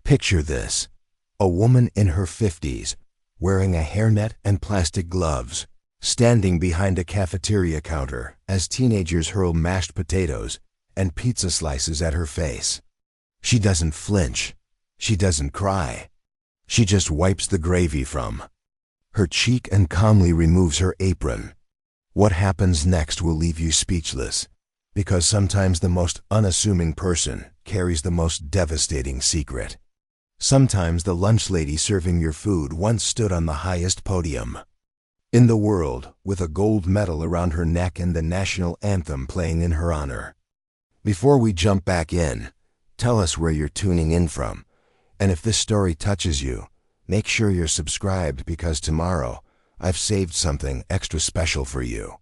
Picture this: a woman in her 50s, wearing a hairnet and plastic gloves, standing behind a cafeteria counter as teenagers hurl mashed potatoes and pizza slices at her face. She doesn't flinch. She doesn't cry. She just wipes the gravy from her cheek and calmly removes her apron. What happens next will leave you speechless, because sometimes the most unassuming person carries the most devastating secret. Sometimes the lunch lady serving your food once stood on the highest podium in the world, with a gold medal around her neck and the national anthem playing in her honor. Before we jump back in, tell us where you're tuning in from, and if this story touches you, make sure you're subscribed, because tomorrow I've saved something extra special for you.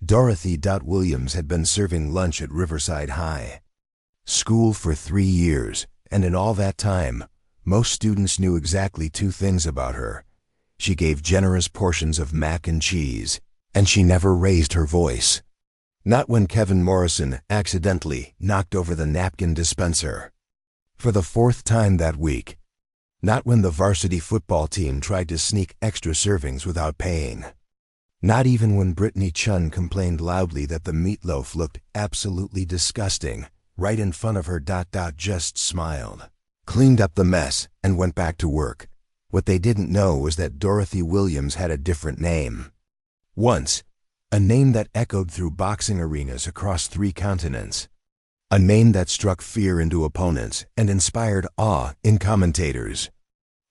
Dorothy Williams had been serving lunch at Riverside High School for 3 years, and in all that time, most students knew exactly 2 things about her. She gave generous portions of mac and cheese, and she never raised her voice. Not when Kevin Morrison accidentally knocked over the napkin dispenser for the 4th time that week. Not when the varsity football team tried to sneak extra servings without paying. Not even when Brittany Chun complained loudly that the meatloaf looked absolutely disgusting right in front of her. Just smiled, cleaned up the mess, and went back to work. What they didn't know was that Dorothy Williams had a different name. Once, a name that echoed through boxing arenas across 3 continents. A name that struck fear into opponents and inspired awe in commentators.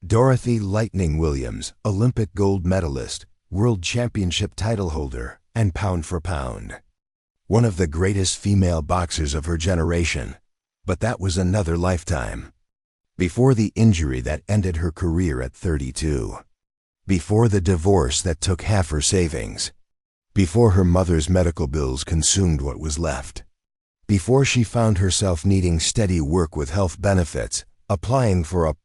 Dorothy "Lightning" Williams, Olympic gold medalist, world championship title holder, and pound for pound. One of the greatest female boxers of her generation. But that was another lifetime. Before the injury that ended her career at 32. Before the divorce that took half her savings. Before her mother's medical bills consumed what was left. Before she found herself needing steady work with health benefits, applying for a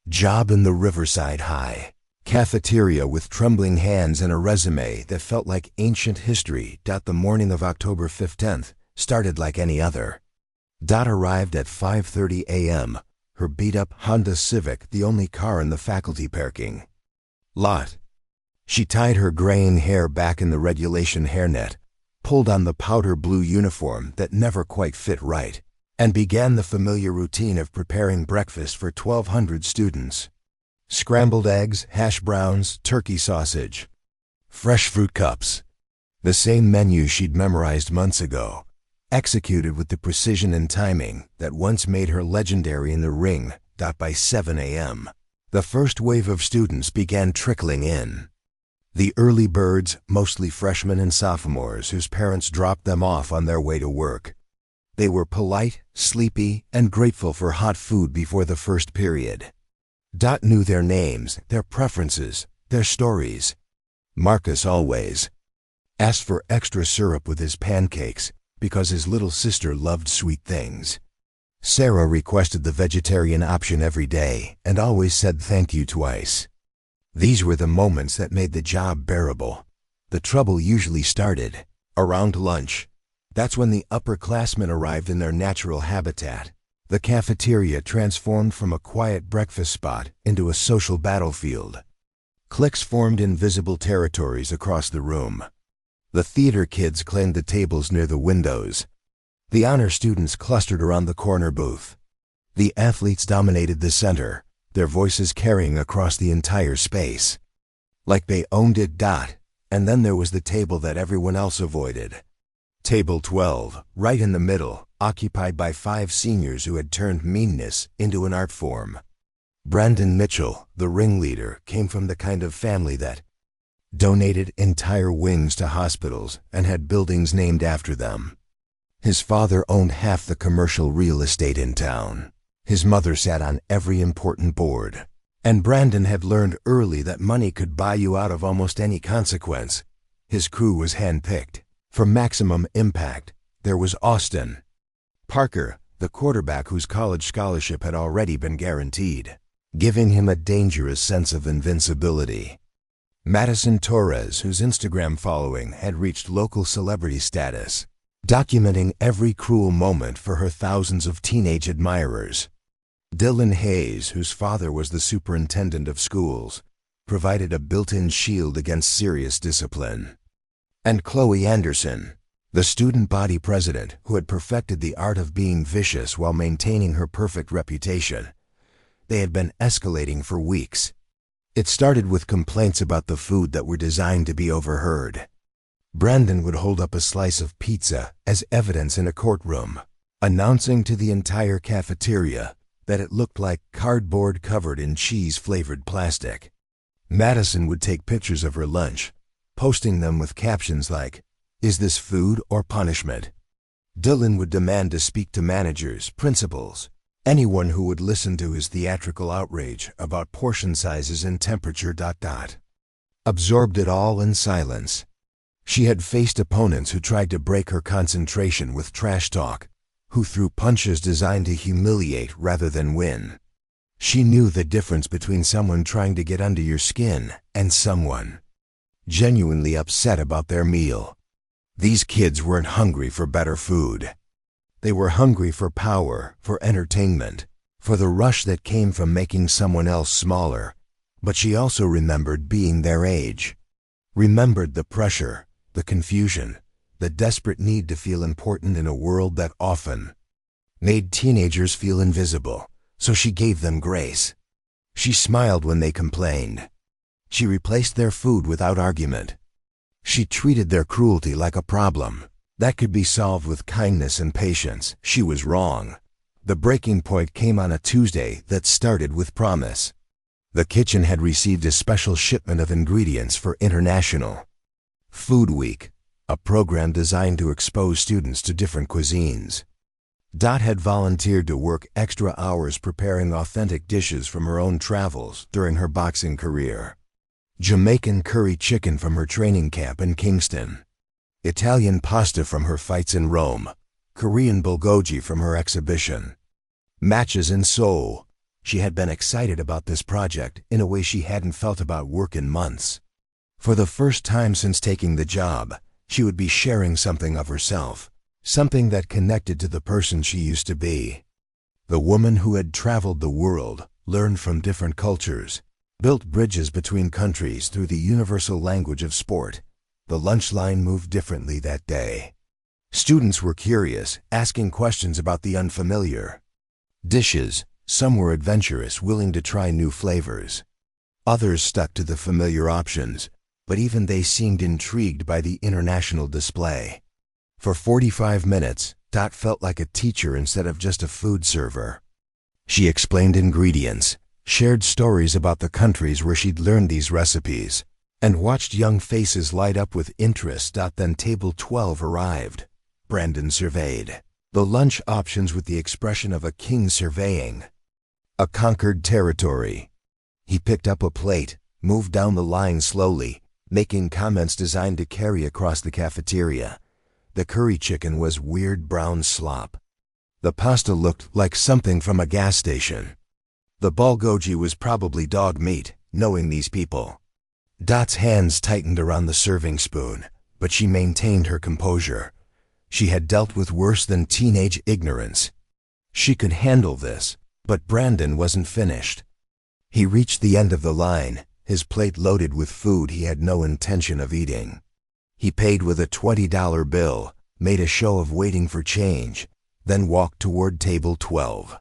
job in the Riverside High cafeteria with trembling hands and a resume that felt like ancient history. The morning of October 15th started like any other. Arrived at 5:30 a.m., her beat-up Honda Civic the only car in the faculty parking lot. She tied her graying hair back in the regulation hairnet, pulled on the powder blue uniform that never quite fit right, and began the familiar routine of preparing breakfast for 1,200 students. Scrambled eggs, hash browns, turkey sausage, fresh fruit cups. The same menu she'd memorized months ago, executed with the precision and timing that once made her legendary in the ring. By 7 a.m., the first wave of students began trickling in. The early birds, mostly freshmen and sophomores whose parents dropped them off on their way to work. They were polite, sleepy, and grateful for hot food before the first period. Knew their names, their preferences, their stories. Marcus always asked for extra syrup with his pancakes because his little sister loved sweet things. Sarah requested the vegetarian option every day and always said thank you twice. These were the moments that made the job bearable. The trouble usually started around lunch. That's when the upperclassmen arrived in their natural habitat. The cafeteria transformed from a quiet breakfast spot into a social battlefield. Cliques formed invisible territories across the room. The theater kids claimed the tables near the windows. The honor students clustered around the corner booth. The athletes dominated the center, their voices carrying across the entire space. Like they owned it. And then there was the table that everyone else avoided. Table 12, right in the middle, occupied by 5 seniors who had turned meanness into an art form. Brandon Mitchell, the ringleader, came from the kind of family that donated entire wings to hospitals and had buildings named after them. His father owned half the commercial real estate in town. His mother sat on every important board. And Brandon had learned early that money could buy you out of almost any consequence. His crew was handpicked. For maximum impact, there was Austin Parker, the quarterback whose college scholarship had already been guaranteed, giving him a dangerous sense of invincibility. Madison Torres, whose Instagram following had reached local celebrity status, documenting every cruel moment for her thousands of teenage admirers. Dylan Hayes, whose father was the superintendent of schools, provided a built-in shield against serious discipline. And Chloe Anderson, the student body president who had perfected the art of being vicious while maintaining her perfect reputation. They had been escalating for weeks. It started with complaints about the food that were designed to be overheard. Brandon would hold up a slice of pizza as evidence in a courtroom, announcing to the entire cafeteria that it looked like cardboard covered in cheese-flavored plastic. Madison would take pictures of her lunch, posting them with captions like, "Is this food or punishment?" Dylan would demand to speak to managers, principals, anyone who would listen to his theatrical outrage about portion sizes and temperature. Absorbed it all in silence. She had faced opponents who tried to break her concentration with trash talk, who threw punches designed to humiliate rather than win. She knew the difference between someone trying to get under your skin and someone genuinely upset about their meal. These kids weren't hungry for better food. They were hungry for power, for entertainment, for the rush that came from making someone else smaller. But she also remembered being their age. Remembered the pressure, the confusion, the desperate need to feel important in a world that often made teenagers feel invisible, so she gave them grace. She smiled when they complained. She replaced their food without argument. She treated their cruelty like a problem that could be solved with kindness and patience. She was wrong. The breaking point came on a Tuesday that started with promise. The kitchen had received a special shipment of ingredients for International Food Week, a program designed to expose students to different cuisines. Dot had volunteered to work extra hours preparing authentic dishes from her own travels during her boxing career. Jamaican curry chicken from her training camp in Kingston, Italian pasta from her fights in Rome, Korean bulgogi from her exhibition. Matches in Seoul. She had been excited about this project in a way she hadn't felt about work in months. For the first time since taking the job, she would be sharing something of herself, something that connected to the person she used to be. The woman who had traveled the world, learned from different cultures, built bridges between countries through the universal language of sport. The lunch line moved differently that day. Students were curious, asking questions about the unfamiliar dishes. Some were adventurous, willing to try new flavors. Others stuck to the familiar options, but even they seemed intrigued by the international display. For 45 minutes, Dot felt like a teacher instead of just a food server. She explained ingredients, shared stories about the countries where she'd learned these recipes, and watched young faces light up with interest. Then table 12 arrived. Brandon surveyed the lunch options with the expression of a king surveying a conquered territory. He picked up a plate, moved down the line slowly, making comments designed to carry across the cafeteria. The curry chicken was weird brown slop. The pasta looked like something from a gas station. The bulgogi was probably dog meat, knowing these people. Dot's hands tightened around the serving spoon, but she maintained her composure. She had dealt with worse than teenage ignorance. She could handle this, but Brandon wasn't finished. He reached the end of the line, his plate loaded with food he had no intention of eating. He paid with a $20 bill, made a show of waiting for change, then walked toward table 12.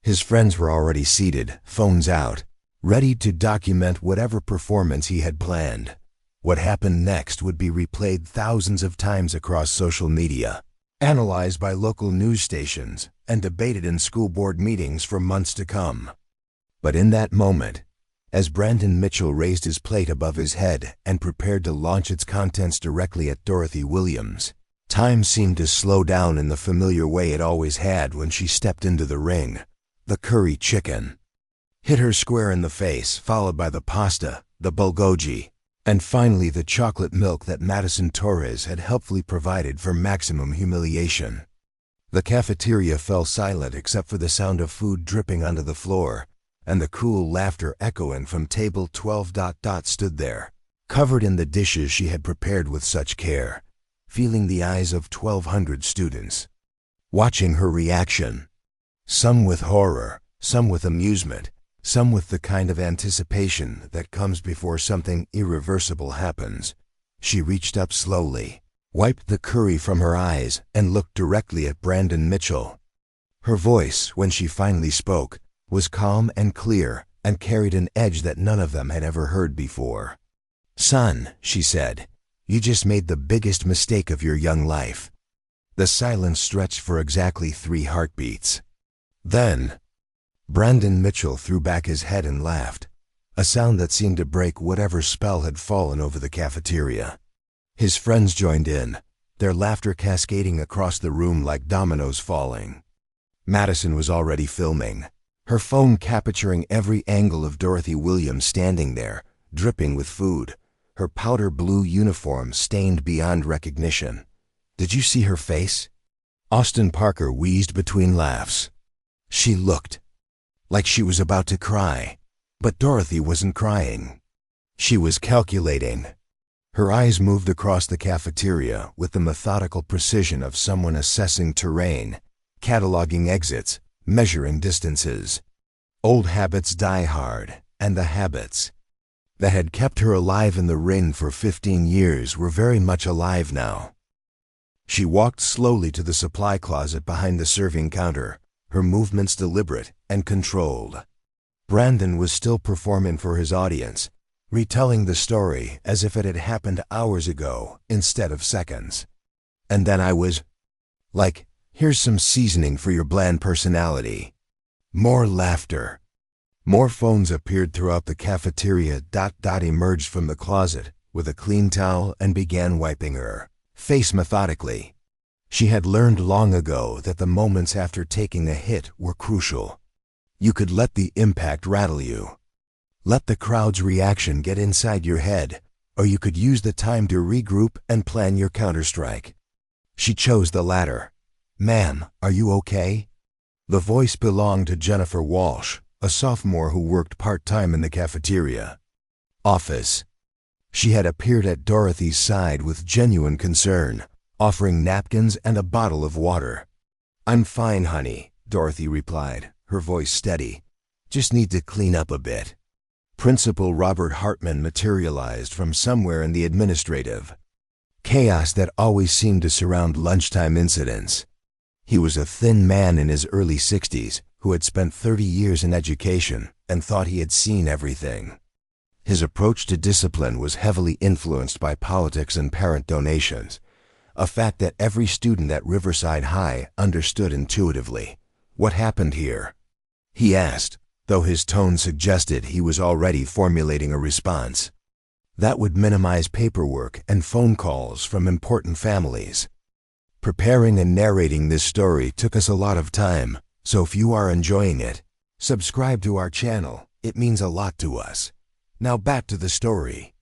His friends were already seated, phones out, ready to document whatever performance he had planned. What happened next would be replayed thousands of times across social media, analyzed by local news stations, and debated in school board meetings for months to come. But in that moment, as Brandon Mitchell raised his plate above his head and prepared to launch its contents directly at Dorothy Williams, time seemed to slow down in the familiar way it always had when she stepped into the ring. The curry chicken hit her square in the face, followed by the pasta, the bulgogi, and finally the chocolate milk that Madison Torres had helpfully provided for maximum humiliation. The cafeteria fell silent except for the sound of food dripping onto the floor, and the cool laughter echoing from table 12. Dot stood there, covered in the dishes she had prepared with such care, feeling the eyes of 1,200 students, watching her reaction. Some with horror, some with amusement, some with the kind of anticipation that comes before something irreversible happens. She reached up slowly, wiped the curry from her eyes, and looked directly at Brandon Mitchell. Her voice, when she finally spoke, was calm and clear and carried an edge that none of them had ever heard before. "Son," she said, "you just made the biggest mistake of your young life." The silence stretched for exactly 3 heartbeats. Then, Brandon Mitchell threw back his head and laughed, a sound that seemed to break whatever spell had fallen over the cafeteria. His friends joined in, their laughter cascading across the room like dominoes falling. Madison was already filming, her phone capturing every angle of Dorothy Williams standing there, dripping with food, her powder blue uniform stained beyond recognition. "Did you see her face?" Austin Parker wheezed between laughs. She looked like she was about to cry, but Dorothy wasn't crying. She was calculating. Her eyes moved across the cafeteria with the methodical precision of someone assessing terrain, cataloging exits, measuring distances. Old habits die hard, and the habits that had kept her alive in the ring for 15 years were very much alive now. She walked slowly to the supply closet behind the serving counter, her movements deliberate and controlled. Brandon was still performing for his audience, retelling the story as if it had happened hours ago instead of seconds. "And then I was like, here's some seasoning for your bland personality." More laughter. More phones appeared throughout the cafeteria. Emerged from the closet with a clean towel and began wiping her face methodically. She had learned long ago that the moments after taking a hit were crucial. You could let the impact rattle you. Let the crowd's reaction get inside your head, or you could use the time to regroup and plan your counterstrike. She chose the latter. "Ma'am, are you okay?" The voice belonged to Jennifer Walsh, a sophomore who worked part-time in the cafeteria office. She had appeared at Dorothy's side with genuine concern, offering napkins and a bottle of water. "I'm fine, honey," Dorothy replied, her voice steady. "Just need to clean up a bit." Principal Robert Hartman materialized from somewhere in the administrative chaos that always seemed to surround lunchtime incidents. He was a thin man in his early 60s who had spent 30 years in education and thought he had seen everything. His approach to discipline was heavily influenced by politics and parent donations, a fact that every student at Riverside High understood intuitively. "What happened here?" he asked, though his tone suggested he was already formulating a response. That would minimize paperwork and phone calls from important families. Preparing and narrating this story took us a lot of time, so if you are enjoying it, subscribe to our channel. It means a lot to us. Now back to the story.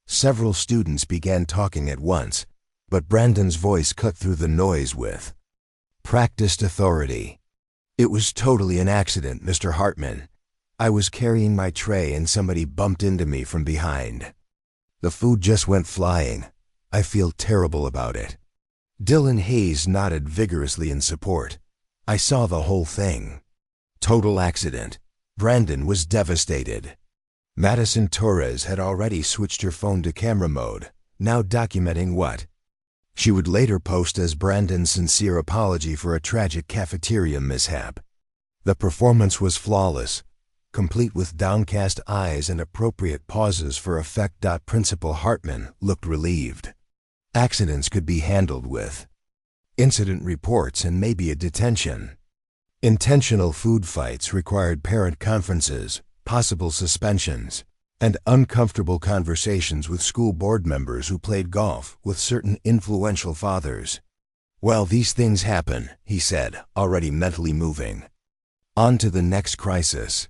Several students began talking at once, but Brandon's voice cut through the noise with practiced authority. "It was totally an accident, Mr. Hartman. I was carrying my tray and somebody bumped into me from behind. The food just went flying. I feel terrible about it." Dylan Hayes nodded vigorously in support. "I saw the whole thing. Total accident." Brandon was devastated. Madison Torres had already switched her phone to camera mode, now documenting what she would later post as Brandon's sincere apology for a tragic cafeteria mishap. The performance was flawless, complete with downcast eyes and appropriate pauses for effect. Principal Hartman looked relieved. Accidents could be handled with incident reports and maybe a detention. Intentional food fights required parent conferences, possible suspensions, and uncomfortable conversations with school board members who played golf with certain influential fathers. "Well, these things happen," he said, already mentally moving. On to the next crisis.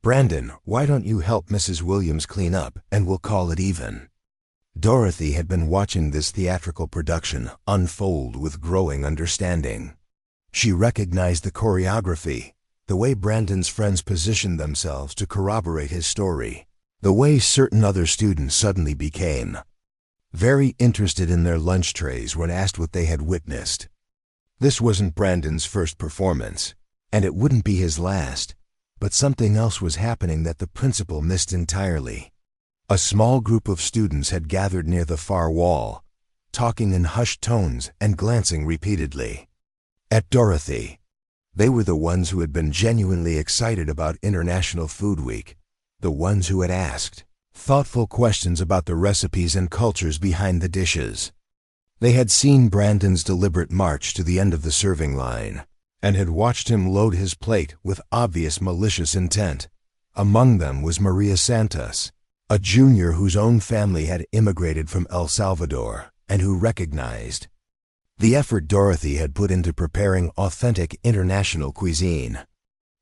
"Brandon, why don't you help Mrs. Williams clean up and we'll call it even?" Dorothy had been watching this theatrical production unfold with growing understanding. She recognized the choreography, the way Brandon's friends positioned themselves to corroborate his story, the way certain other students suddenly became very interested in their lunch trays when asked what they had witnessed. This wasn't Brandon's first performance, and it wouldn't be his last. But something else was happening that the principal missed entirely. A small group of students had gathered near the far wall, talking in hushed tones and glancing repeatedly at Dorothy. They were the ones who had been genuinely excited about International Food Week, the ones who had asked thoughtful questions about the recipes and cultures behind the dishes. They had seen Brandon's deliberate march to the end of the serving line, and had watched him load his plate with obvious malicious intent. Among them was Maria Santos, a junior whose own family had immigrated from El Salvador and who recognized the effort Dorothy had put into preparing authentic international cuisine.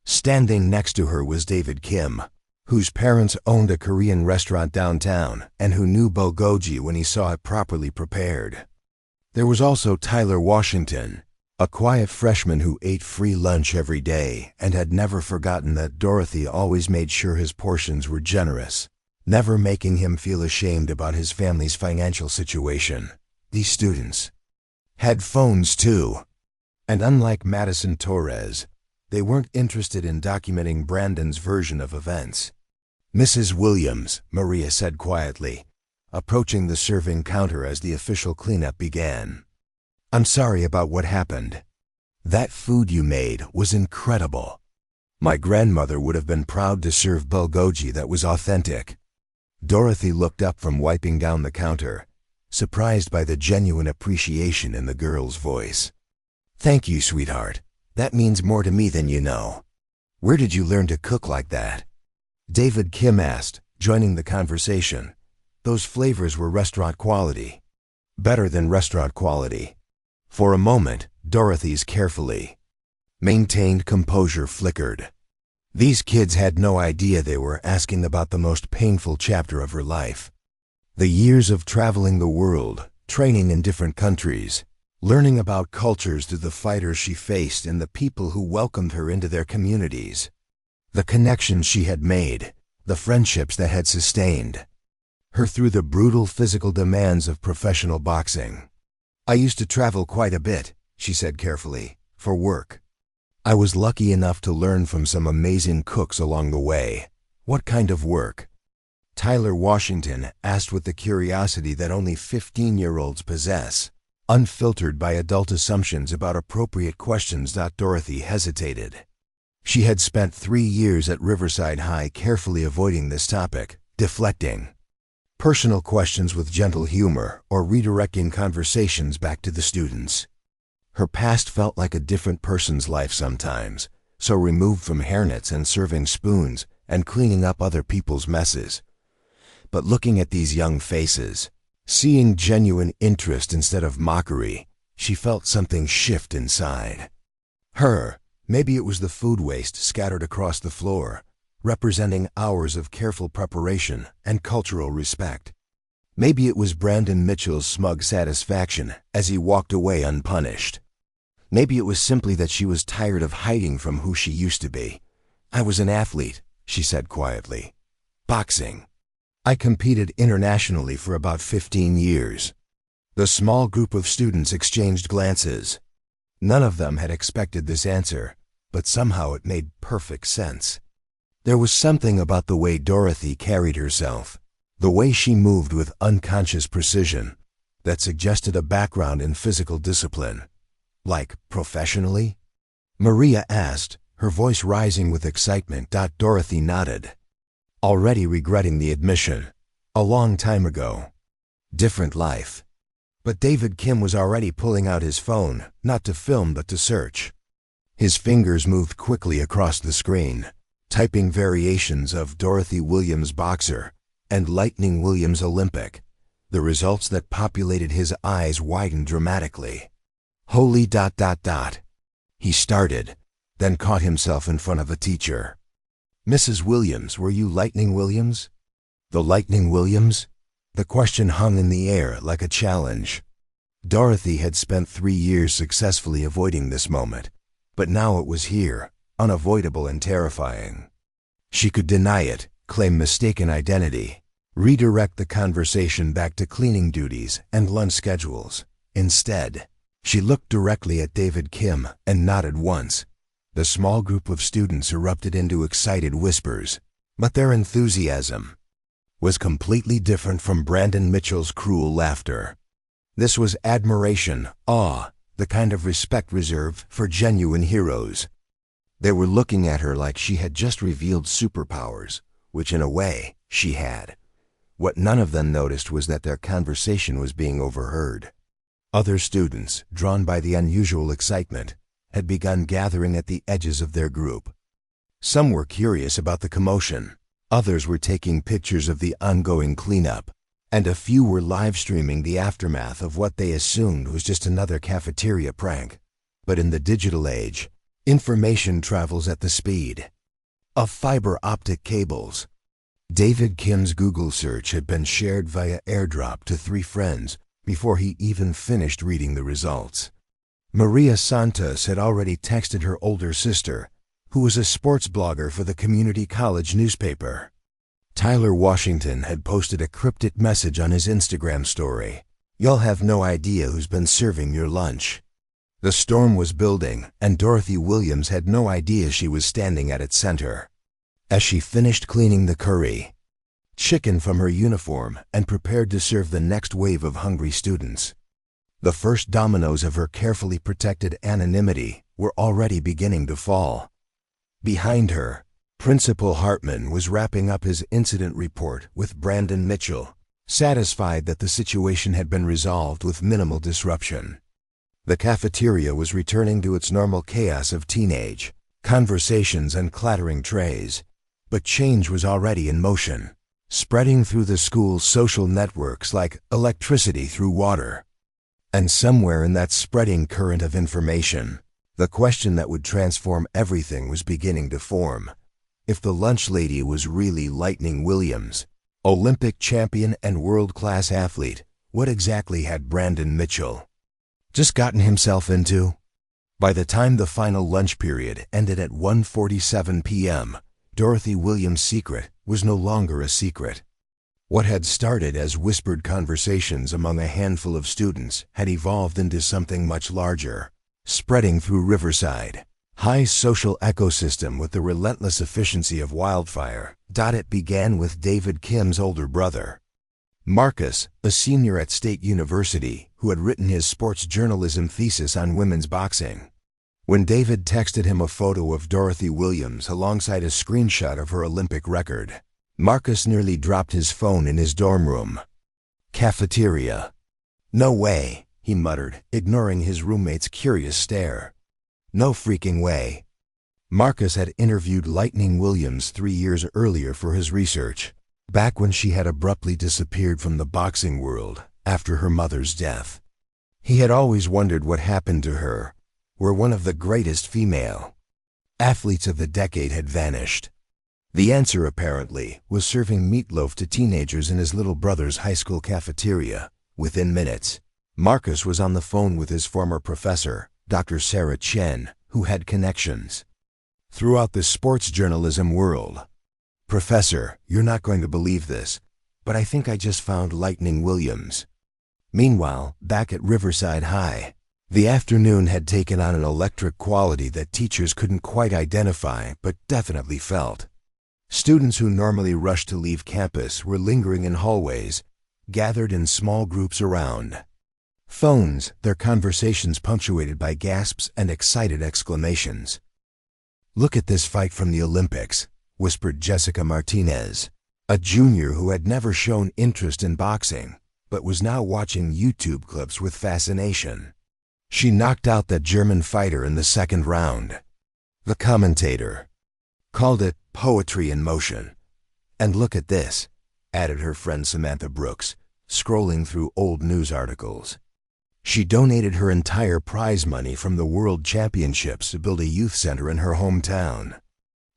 Standing next to her was David Kim, whose parents owned a Korean restaurant downtown and who knew bulgogi when he saw it properly prepared. There was also Tyler Washington, a quiet freshman who ate free lunch every day and had never forgotten that Dorothy always made sure his portions were generous, never making him feel ashamed about his family's financial situation. These students had phones too, and unlike Madison Torres, they weren't interested in documenting Brandon's version of events. "Mrs. Williams," Maria said quietly, approaching the serving counter as the official cleanup began. "I'm sorry about what happened. That food you made was incredible. My grandmother would have been proud to serve bulgogi that was authentic." Dorothy looked up from wiping down the counter, surprised by the genuine appreciation in the girl's voice. "Thank you, sweetheart. That means more to me than you know. Where did you learn to cook like that?" David Kim asked, joining the conversation. Those flavors were restaurant quality. Better than restaurant quality. For a moment, Dorothy's carefully maintained composure flickered. These kids had no idea they were asking about the most painful chapter of her life. The years of traveling the world, training in different countries, learning about cultures through the fighters she faced and the people who welcomed her into their communities. The connections she had made, the friendships that had sustained her through the brutal physical demands of professional boxing. "I used to travel quite a bit," she said carefully, "for work. I was lucky enough to learn from some amazing cooks along the way." "What kind of work?" Tyler Washington asked with the curiosity that only 15-year-olds possess, unfiltered by adult assumptions about appropriate questions. Dorothy hesitated. She had spent 3 years at Riverside High carefully avoiding this topic, deflecting personal questions with gentle humor or redirecting conversations back to the students. Her past felt like a different person's life sometimes, so removed from hairnets and serving spoons and cleaning up other people's messes. But looking at these young faces, seeing genuine interest instead of mockery, she felt something shift inside her. Maybe it was the food waste scattered across the floor, representing hours of careful preparation and cultural respect. Maybe it was Brandon Mitchell's smug satisfaction as he walked away unpunished. Maybe it was simply that she was tired of hiding from who she used to be. "I was an athlete," she said quietly. "Boxing. I competed internationally for about 15 years. The small group of students exchanged glances. None of them had expected this answer, but somehow it made perfect sense. There was something about the way Dorothy carried herself, the way she moved with unconscious precision, that suggested a background in physical discipline. "Like professionally?" Maria asked, her voice rising with excitement. Dorothy nodded, already regretting the admission. "A long time ago. Different life." But David Kim was already pulling out his phone, not to film but to search. His fingers moved quickly across the screen, typing variations of Dorothy Williams Boxer and Lightning Williams Olympic. The results that populated his eyes widened dramatically. "Holy ... he started, then caught himself in front of a teacher. "Mrs. Williams, were you Lightning Williams?" "The Lightning Williams?" The question hung in the air like a challenge. Dorothy had spent 3 years successfully avoiding this moment, but now it was here, unavoidable and terrifying. She could deny it, claim mistaken identity, redirect the conversation back to cleaning duties and lunch schedules. Instead, she looked directly at David Kim and nodded once. The small group of students erupted into excited whispers, but their enthusiasm was completely different from Brandon Mitchell's cruel laughter. This was admiration, awe, the kind of respect reserved for genuine heroes. They were looking at her like she had just revealed superpowers, which in a way, she had. What none of them noticed was that their conversation was being overheard. Other students, drawn by the unusual excitement, had begun gathering at the edges of their group. Some were curious about the commotion, others were taking pictures of the ongoing cleanup, and a few were live-streaming the aftermath of what they assumed was just another cafeteria prank. But in the digital age, information travels at the speed of fiber optic cables. David Kim's Google search had been shared via airdrop to 3 friends before he even finished reading the results. Maria Santos had already texted her older sister, who was a sports blogger for the community college newspaper. Tyler Washington had posted a cryptic message on his Instagram story. "Y'all have no idea who's been serving your lunch." The storm was building, and Dorothy Williams had no idea she was standing at its center. As she finished cleaning the curry chicken from her uniform and prepared to serve the next wave of hungry students, the first dominoes of her carefully protected anonymity were already beginning to fall. Behind her, Principal Hartman was wrapping up his incident report with Brandon Mitchell, satisfied that the situation had been resolved with minimal disruption. The cafeteria was returning to its normal chaos of teenage conversations and clattering trays, but change was already in motion, spreading through the school's social networks like electricity through water. And somewhere in that spreading current of information, the question that would transform everything was beginning to form. If the lunch lady was really Lightning Williams, Olympic champion and world-class athlete, what exactly had Brandon Mitchell just gotten himself into? By the time the final lunch period ended at 1:47 p.m., Dorothy Williams' secret was no longer a secret. What had started as whispered conversations among a handful of students had evolved into something much larger, spreading through Riverside High's social ecosystem with the relentless efficiency of wildfire. It began with David Kim's older brother, Marcus, a senior at State University, who had written his sports journalism thesis on women's boxing. When David texted him a photo of Dorothy Williams alongside a screenshot of her Olympic record, Marcus nearly dropped his phone in his dorm room. "Cafeteria. No way," he muttered, ignoring his roommate's curious stare. "No freaking way." Marcus had interviewed Lightning Williams 3 years earlier for his research, back when she had abruptly disappeared from the boxing world after her mother's death. He had always wondered what happened to her, where one of the greatest female athletes of the decade had vanished. The answer, apparently, was serving meatloaf to teenagers in his little brother's high school cafeteria. Within minutes, Marcus was on the phone with his former professor, Dr. Sarah Chen, who had connections throughout the sports journalism world. "Professor, you're not going to believe this, but I think I just found Lightning Williams." Meanwhile, back at Riverside High, the afternoon had taken on an electric quality that teachers couldn't quite identify but definitely felt. Students who normally rushed to leave campus were lingering in hallways, gathered in small groups around phones, their conversations punctuated by gasps and excited exclamations. "Look at this fight from the Olympics," whispered Jessica Martinez, a junior who had never shown interest in boxing, but was now watching YouTube clips with fascination. "She knocked out that German fighter in the second round." The commentator called it poetry in motion. "And look at this," added her friend Samantha Brooks, scrolling through old news articles. "She donated her entire prize money from the World Championships to build a youth center in her hometown.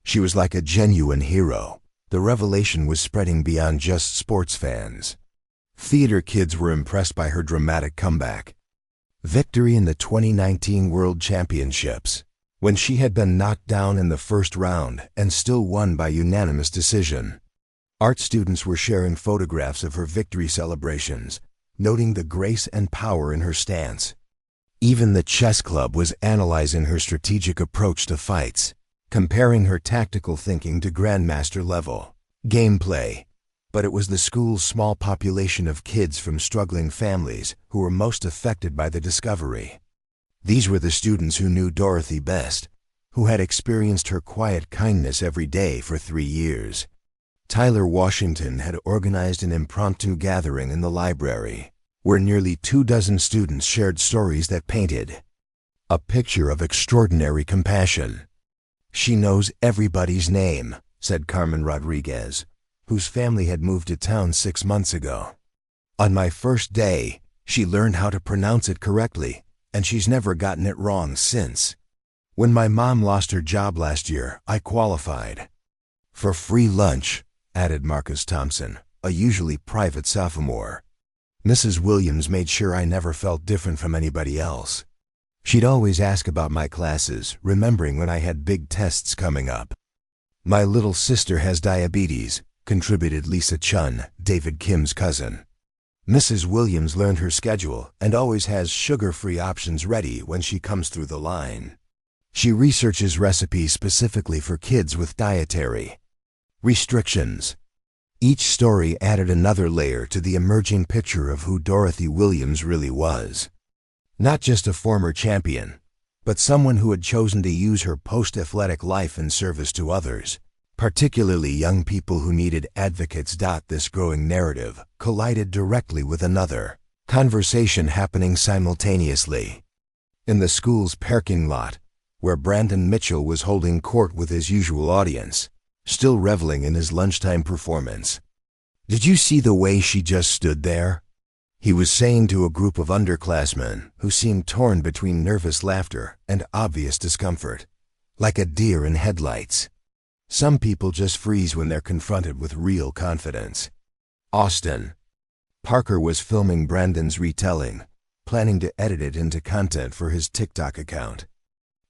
She was like a genuine hero." The revelation was spreading beyond just sports fans. Theater kids were impressed by her dramatic comeback. Victory in the 2019 World Championships, when she had been knocked down in the first round and still won by unanimous decision. Art students were sharing photographs of her victory celebrations, noting the grace and power in her stance. Even the chess club was analyzing her strategic approach to fights, comparing her tactical thinking to grandmaster level gameplay. But it was the school's small population of kids from struggling families who were most affected by the discovery. These were the students who knew Dorothy best, who had experienced her quiet kindness every day for 3 years. Tyler Washington had organized an impromptu gathering in the library, where nearly 24 students shared stories that painted a picture of extraordinary compassion. "She knows everybody's name," said Carmen Rodriguez, whose family had moved to town 6 months ago. "On my first day, she learned how to pronounce it correctly, and she's never gotten it wrong since. When my mom lost her job last year, I qualified for free lunch," added Marcus Thompson, a usually private sophomore. "Mrs. Williams made sure I never felt different from anybody else. She'd always ask about my classes, remembering when I had big tests coming up." "My little sister has diabetes," contributed Lisa Chun, David Kim's cousin. "Mrs. Williams learned her schedule and always has sugar-free options ready when she comes through the line. She researches recipes specifically for kids with dietary restrictions." Each story added another layer to the emerging picture of who Dorothy Williams really was. Not just a former champion, but someone who had chosen to use her post-athletic life in service to others, particularly young people who needed advocates. This growing narrative collided directly with another conversation happening simultaneously in the school's parking lot, where Brandon Mitchell was holding court with his usual audience, still reveling in his lunchtime performance. "Did you see the way she just stood there?" he was saying to a group of underclassmen who seemed torn between nervous laughter and obvious discomfort, like a deer in headlights. Some people just freeze when they're confronted with real confidence. Austin Parker was filming Brandon's retelling, planning to edit it into content for his TikTok account.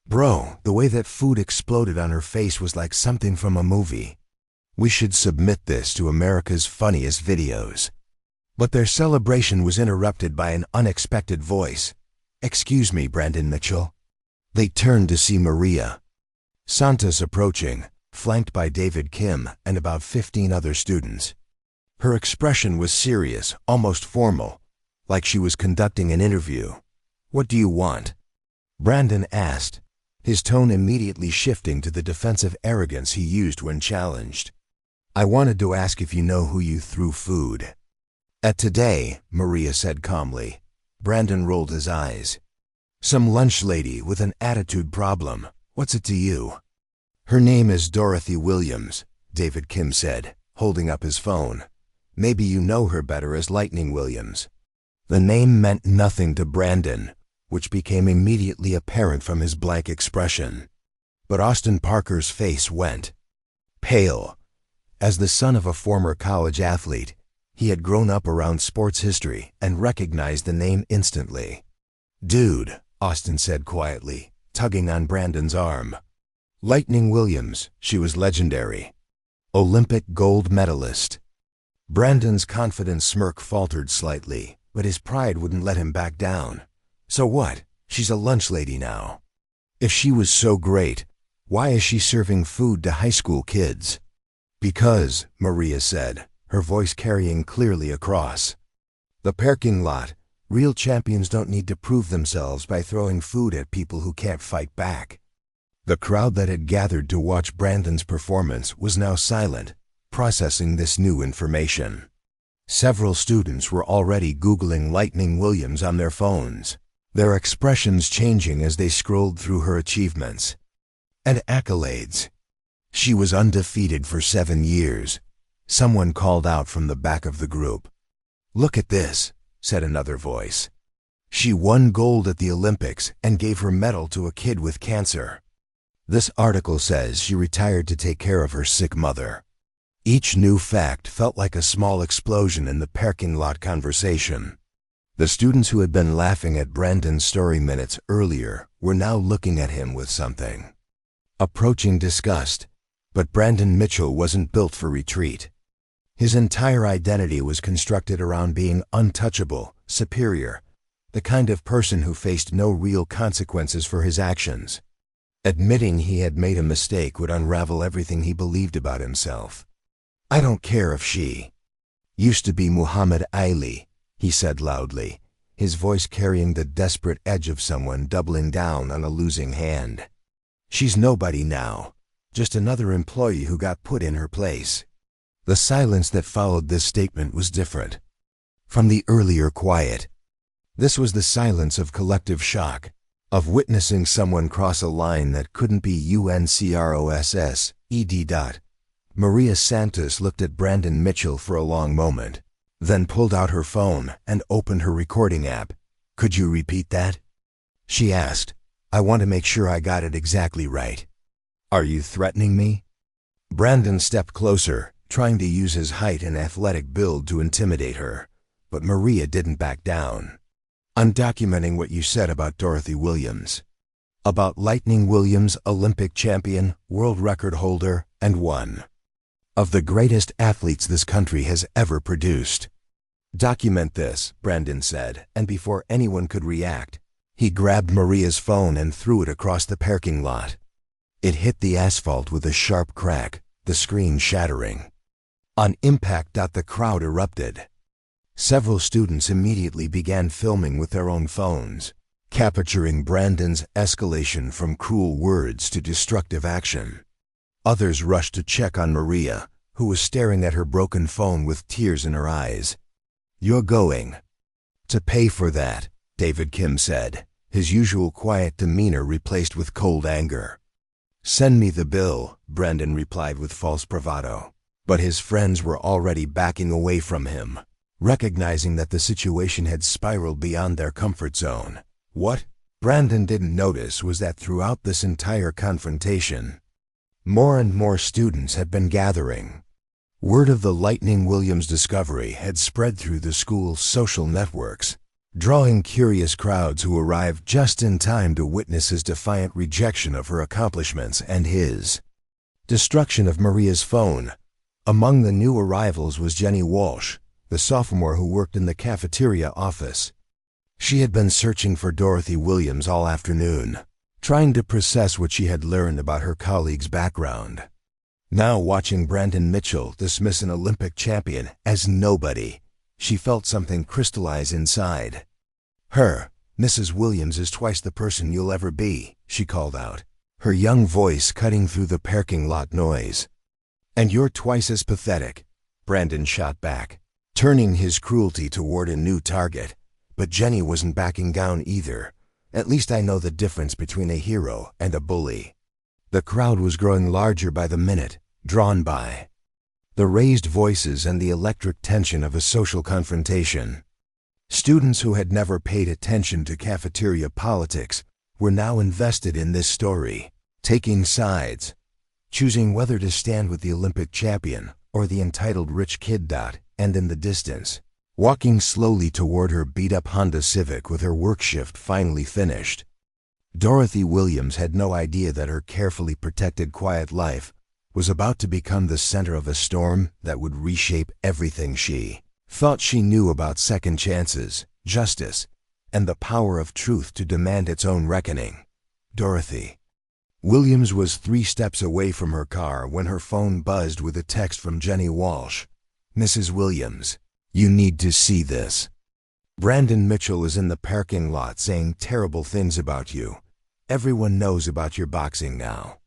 "Bro, the way that food exploded on her face was like something from a movie. We should submit this to America's funniest videos." But their celebration was interrupted by an unexpected voice. "Excuse me, Brandon Mitchell." They turned to see Maria Santos approaching, flanked by David Kim and about 15 other students. Her expression was serious, almost formal, like she was conducting an interview. "What do you want?" Brandon asked, his tone immediately shifting to the defensive arrogance he used when challenged. "I wanted to ask if you know who you threw food at today," Maria said calmly. Brandon rolled his eyes. "Some lunch lady with an attitude problem. What's it to you?" "Her name is Dorothy Williams," David Kim said, holding up his phone. "Maybe you know her better as Lightning Williams." The name meant nothing to Brandon, which became immediately apparent from his blank expression. But Austin Parker's face went pale. As the son of a former college athlete, he had grown up around sports history and recognized the name instantly. "Dude," Austin said quietly, tugging on Brandon's arm. "Lightning Williams, she was legendary. Olympic gold medalist." Brandon's confident smirk faltered slightly, but his pride wouldn't let him back down. "So what? She's a lunch lady now. If she was so great, why is she serving food to high school kids?" "Because," Maria said, her voice carrying clearly across the parking lot, "real champions don't need to prove themselves by throwing food at people who can't fight back." The crowd that had gathered to watch Brandon's performance was now silent, processing this new information. Several students were already Googling Lightning Williams on their phones, their expressions changing as they scrolled through her achievements and accolades. "She was undefeated for 7 years. Someone called out from the back of the group. "Look at this," said another voice. "She won gold at the Olympics and gave her medal to a kid with cancer. This article says she retired to take care of her sick mother." Each new fact felt like a small explosion in the parking lot conversation. The students who had been laughing at Brandon's story minutes earlier were now looking at him with something approaching disgust. But Brandon Mitchell wasn't built for retreat. His entire identity was constructed around being untouchable, superior, the kind of person who faced no real consequences for his actions. Admitting he had made a mistake would unravel everything he believed about himself. "I don't care if she used to be Muhammad Ali," he said loudly, his voice carrying the desperate edge of someone doubling down on a losing hand. "She's nobody now, just another employee who got put in her place." The silence that followed this statement was different from the earlier quiet. This was the silence of collective shock, of witnessing someone cross a line that couldn't be UNCROSSED. Maria Santos looked at Brandon Mitchell for a long moment, then pulled out her phone and opened her recording app. "Could you repeat that?" she asked. "I want to make sure I got it exactly right." "Are you threatening me?" Brandon stepped closer, trying to use his height and athletic build to intimidate her, but Maria didn't back down. "I'm documenting what you said about Dorothy Williams. About Lightning Williams, Olympic champion, world record holder, and one of the greatest athletes this country has ever produced." "Document this," Brandon said, and before anyone could react, he grabbed Maria's phone and threw it across the parking lot. It hit the asphalt with a sharp crack, the screen shattering. On impact, the crowd erupted. Several students immediately began filming with their own phones, capturing Brandon's escalation from cruel words to destructive action. Others rushed to check on Maria, who was staring at her broken phone with tears in her eyes. "You're going to pay for that," David Kim said, his usual quiet demeanor replaced with cold anger. "Send me the bill," Brandon replied with false bravado. But his friends were already backing away from him, recognizing that the situation had spiraled beyond their comfort zone. What Brandon didn't notice was that throughout this entire confrontation, more and more students had been gathering. Word of the Lightning Williams discovery had spread through the school's social networks, drawing curious crowds who arrived just in time to witness his defiant rejection of her accomplishments and his destruction of Maria's phone. Among the new arrivals was Jenny Walsh, the sophomore who worked in the cafeteria office. She had been searching for Dorothy Williams all afternoon, trying to process what she had learned about her colleague's background. Now, watching Brandon Mitchell dismiss an Olympic champion as nobody, she felt something crystallize inside. "Mrs. Williams is twice the person you'll ever be," she called out, her young voice cutting through the parking lot noise. "And you're twice as pathetic," Brandon shot back, turning his cruelty toward a new target. But Jenny wasn't backing down either. "At least I know the difference between a hero and a bully." The crowd was growing larger by the minute, drawn by the raised voices and the electric tension of a social confrontation. Students who had never paid attention to cafeteria politics were now invested in this story, taking sides, choosing whether to stand with the Olympic champion or the entitled rich kid. And in the distance, walking slowly toward her beat-up Honda Civic with her work shift finally finished, Dorothy Williams had no idea that her carefully protected quiet life was about to become the center of a storm that would reshape everything she thought she knew about second chances, justice, and the power of truth to demand its own reckoning. Dorothy Williams was 3 steps away from her car when her phone buzzed with a text from Jenny Walsh. "Mrs. Williams, you need to see this. Brandon Mitchell is in the parking lot saying terrible things about you. Everyone knows about your boxing now."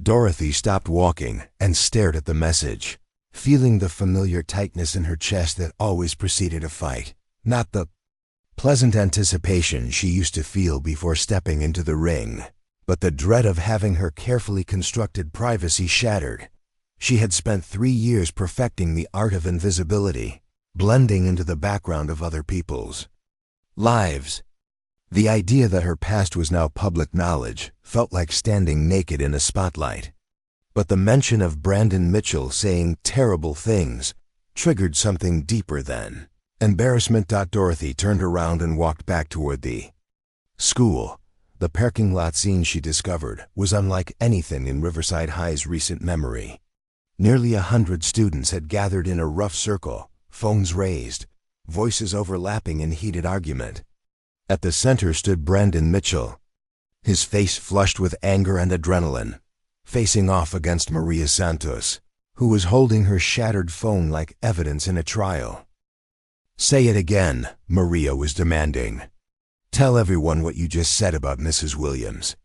Dorothy stopped walking and stared at the message, feeling the familiar tightness in her chest that always preceded a fight, not the pleasant anticipation she used to feel before stepping into the ring, but the dread of having her carefully constructed privacy shattered. She had spent 3 years perfecting the art of invisibility, blending into the background of other people's lives. The idea that her past was now public knowledge felt like standing naked in a spotlight. But the mention of Brandon Mitchell saying terrible things triggered something deeper than embarrassment. Dorothy turned around and walked back toward the school. The parking lot scene she discovered was unlike anything in Riverside High's recent memory. Nearly 100 students had gathered in a rough circle, phones raised, voices overlapping in heated argument. At the center stood Brandon Mitchell, his face flushed with anger and adrenaline, facing off against Maria Santos, who was holding her shattered phone like evidence in a trial. "Say it again," Maria was demanding. "Tell everyone what you just said about Mrs. Williams."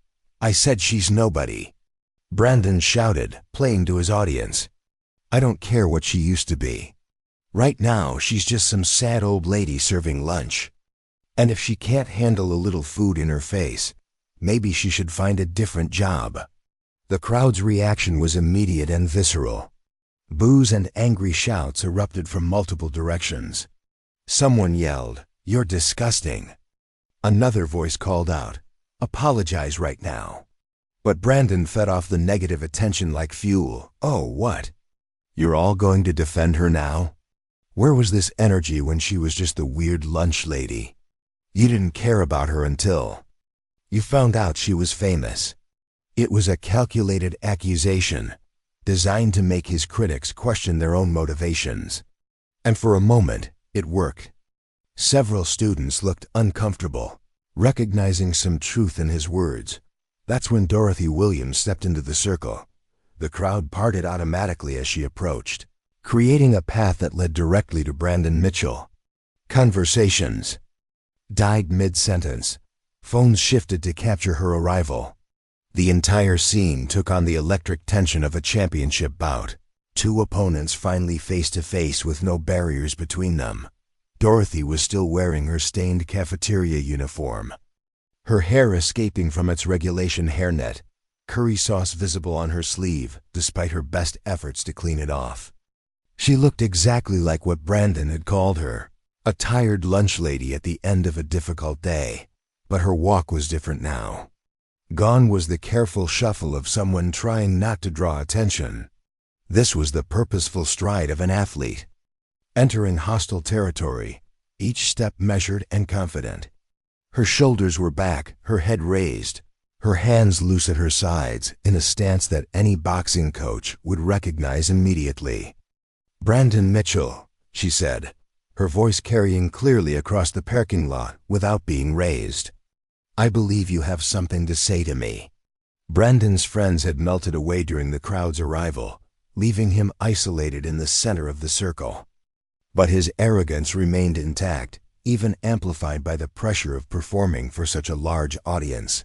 "I said she's nobody," Brandon shouted, playing to his audience. "I don't care what she used to be. Right now, she's just some sad old lady serving lunch. And if she can't handle a little food in her face, maybe she should find a different job." The crowd's reaction was immediate and visceral. Boos and angry shouts erupted from multiple directions. Someone yelled, "You're disgusting." Another voice called out, "Apologize right now." But Brandon fed off the negative attention like fuel. "Oh, what? You're all going to defend her now? Where was this energy when she was just the weird lunch lady? You didn't care about her until you found out she was famous." It was a calculated accusation, designed to make his critics question their own motivations. And for a moment, it worked. Several students looked uncomfortable, recognizing some truth in his words. That's when Dorothy Williams stepped into the circle. The crowd parted automatically as she approached, creating a path that led directly to Brandon Mitchell. Conversations died mid-sentence. Phones shifted to capture her arrival. The entire scene took on the electric tension of a championship bout. Two opponents finally face-to-face with no barriers between them. Dorothy was still wearing her stained cafeteria uniform, her hair escaping from its regulation hairnet, curry sauce visible on her sleeve despite her best efforts to clean it off. She looked exactly like what Brandon had called her, a tired lunch lady at the end of a difficult day. But her walk was different now. Gone was the careful shuffle of someone trying not to draw attention. This was the purposeful stride of an athlete, entering hostile territory, each step measured and confident. Her shoulders were back, her head raised, her hands loose at her sides in a stance that any boxing coach would recognize immediately. "Brandon Mitchell," she said, her voice carrying clearly across the parking lot without being raised. "I believe you have something to say to me." Brandon's friends had melted away during the crowd's arrival, leaving him isolated in the center of the circle. But his arrogance remained intact, even amplified by the pressure of performing for such a large audience.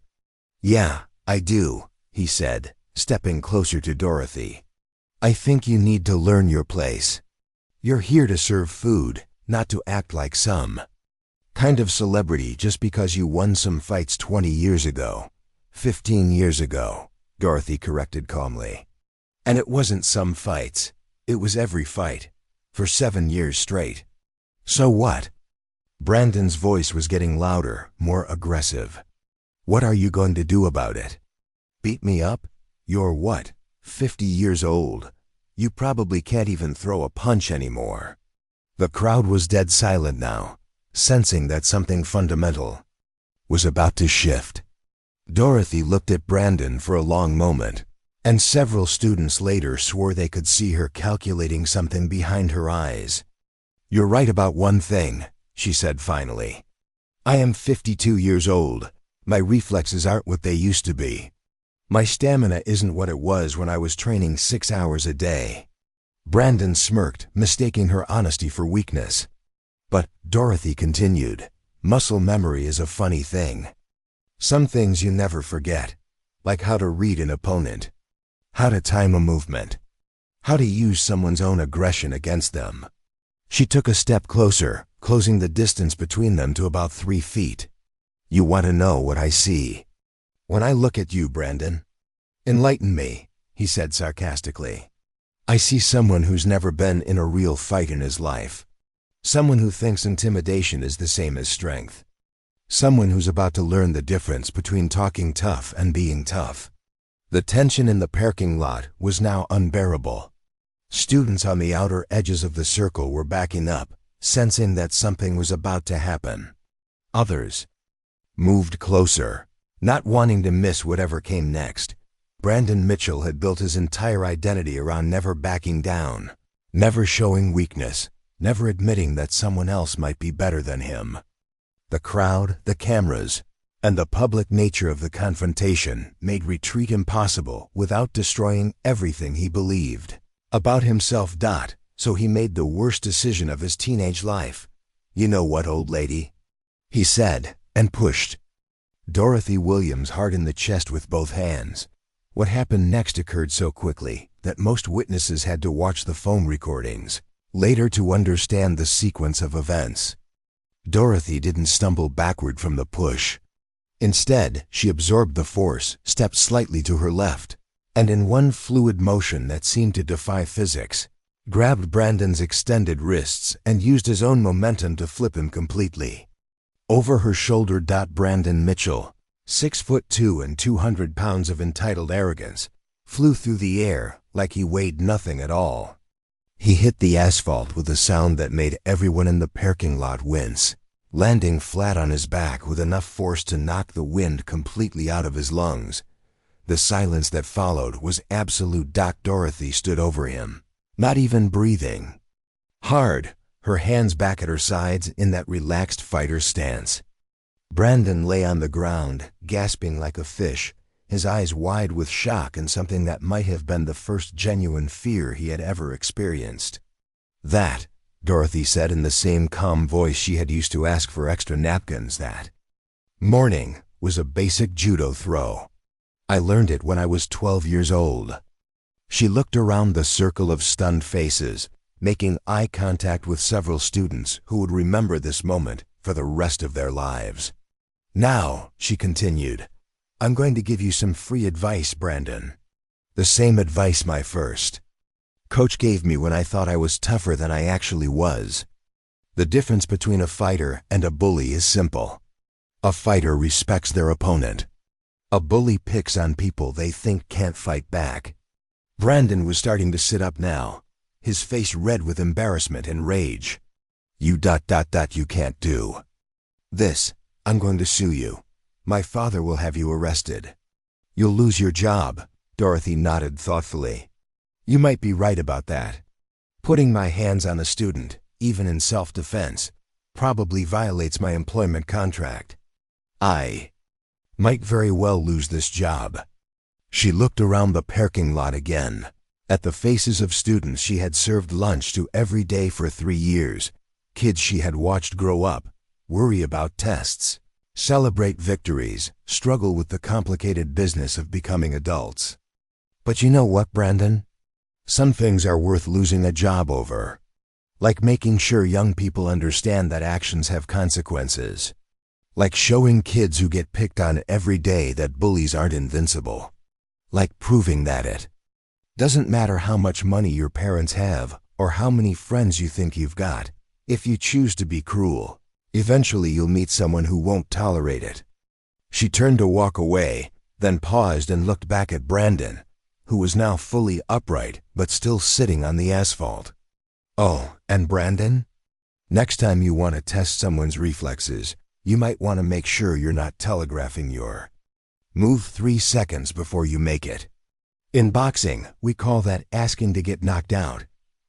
"Yeah, I do," he said, stepping closer to Dorothy. "I think you need to learn your place. You're here to serve food, not to act like some kind of celebrity just because you won some fights 20 years ago. 15 years ago, Dorothy corrected calmly. And it wasn't some fights. It was every fight, for 7 years straight. So what? Brandon's voice was getting louder, more aggressive. What are you going to do about it? Beat me up? You're what, 50 years old? You probably can't even throw a punch anymore. The crowd was dead silent now, sensing that something fundamental was about to shift. Dorothy looked at Brandon for a long moment, and several students later swore they could see her calculating something behind her eyes. "You're right about one thing," she said finally. "I am 52 years old. My reflexes aren't what they used to be. My stamina isn't what it was when I was training 6 hours a day." Brandon smirked, mistaking her honesty for weakness. But Dorothy continued, "Muscle memory is a funny thing. Some things you never forget, like how to read an opponent, how to time a movement, how to use someone's own aggression against them." She took a step closer, closing the distance between them to about 3 feet. "You want to know what I see when I look at you, Brandon?" "Enlighten me," he said sarcastically. "I see someone who's never been in a real fight in his life. Someone who thinks intimidation is the same as strength. Someone who's about to learn the difference between talking tough and being tough." The tension in the parking lot was now unbearable. Students on the outer edges of the circle were backing up, sensing that something was about to happen. Others moved closer, not wanting to miss whatever came next. Brandon Mitchell had built his entire identity around never backing down, never showing weakness, never admitting that someone else might be better than him. The crowd, the cameras, and the public nature of the confrontation made retreat impossible without destroying everything he believed about himself. So he made the worst decision of his teenage life. "You know what, old lady?" he said, and pushed Dorothy Williams hard in the chest with both hands. What happened next occurred so quickly that most witnesses had to watch the phone recordings later to understand the sequence of events. Dorothy didn't stumble backward from the push. Instead, she absorbed the force, stepped slightly to her left, and in one fluid motion that seemed to defy physics, grabbed Brandon's extended wrists and used his own momentum to flip him completely. Over her shoulder. Brandon Mitchell, 6'2" and 200 pounds of entitled arrogance, flew through the air like he weighed nothing at all. He hit the asphalt with a sound that made everyone in the parking lot wince, landing flat on his back with enough force to knock the wind completely out of his lungs. The silence that followed was absolute. Dorothy stood over him, not even breathing hard, her hands back at her sides in that relaxed fighter stance. Brandon lay on the ground, gasping like a fish, his eyes wide with shock and something that might have been the first genuine fear he had ever experienced. "That," Dorothy said in the same calm voice she had used to ask for extra napkins that morning, "was a basic judo throw. I learned it when I was 12 years old." She looked around the circle of stunned faces, making eye contact with several students who would remember this moment for the rest of their lives. "Now," she continued, "I'm going to give you some free advice, Brandon. The same advice my first coach gave me when I thought I was tougher than I actually was. The difference between a fighter and a bully is simple. A fighter respects their opponent. A bully picks on people they think can't fight back." Brandon was starting to sit up now, his face red with embarrassment and rage. "You can't do this. I'm going to sue you. My father will have you arrested. You'll lose your job." Dorothy nodded thoughtfully. "You might be right about that. Putting my hands on a student, even in self-defense, probably violates my employment contract. I might very well lose this job." She looked around the parking lot again, at the faces of students she had served lunch to every day for 3 years, kids she had watched grow up, worry about tests, celebrate victories, struggle with the complicated business of becoming adults. "But you know what, Brandon? Some things are worth losing a job over. Like making sure young people understand that actions have consequences. Like showing kids who get picked on every day that bullies aren't invincible. Like proving that it doesn't matter how much money your parents have or how many friends you think you've got. If you choose to be cruel, eventually you'll meet someone who won't tolerate it." She turned to walk away, then paused and looked back at Brandon, who was now fully upright but still sitting on the asphalt. "Oh, and Brandon, next time you want to test someone's reflexes, you might want to make sure you're not telegraphing your move 3 seconds before you make it. In boxing, we call that asking to get knocked out."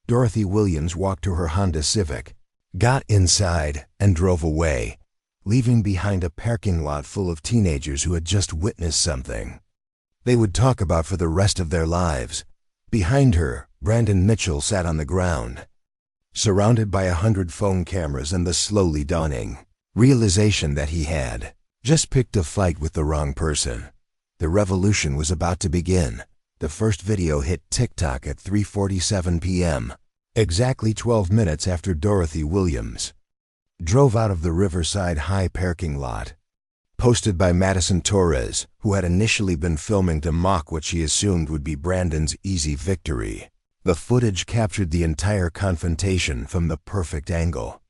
Dorothy Williams walked to her Honda Civic, got inside, and drove away, leaving behind a parking lot full of teenagers who had just witnessed something they would talk about for the rest of their lives. Behind her, Brandon Mitchell sat on the ground, surrounded by 100 phone cameras and the slowly dawning realization that he had just picked a fight with the wrong person. The revolution was about to begin. The first video hit TikTok at 3:47 p.m., exactly 12 minutes after Dorothy Williams drove out of the Riverside High parking lot. Posted by Madison Torres, who had initially been filming to mock what she assumed would be Brandon's easy victory. The footage captured the entire confrontation from the perfect angle.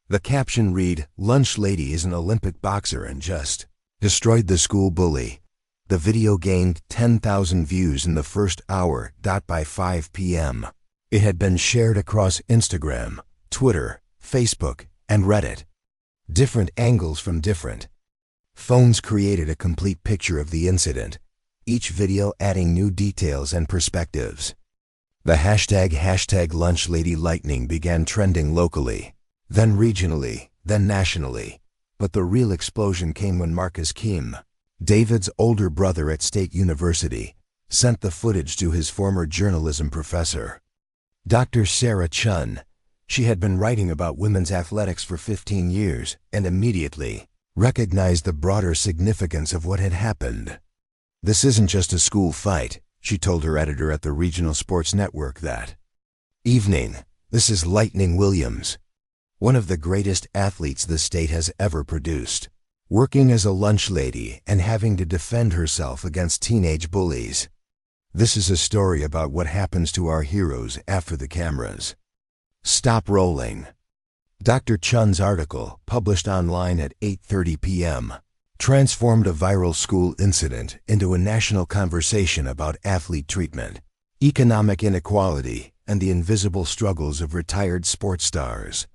The caption read, "Lunch Lady is an Olympic boxer and just destroyed the school bully." The video gained 10,000 views in the first hour. By 5 p.m., it had been shared across Instagram, Twitter, Facebook, and Reddit. Different angles from different phones created a complete picture of the incident, each video adding new details and perspectives. The hashtag Lunch Lady Lightning began trending locally, then regionally, then nationally, But the real explosion came when Marcus Kim, David's older brother at State University, sent the footage to his former journalism professor, Dr. Sarah Chun. She had been writing about women's athletics for 15 years and immediately recognized the broader significance of what had happened. "This isn't just a school fight," she told her editor at the regional sports network that evening. "This is Lightning Williams, one of the greatest athletes the state has ever produced, working as a lunch lady and having to defend herself against teenage bullies. This is a story about what happens to our heroes after the cameras stop rolling." Dr. Chun's article, published online at 8:30 p.m., transformed a viral school incident into a national conversation about athlete treatment, economic inequality, and the invisible struggles of retired sports stars.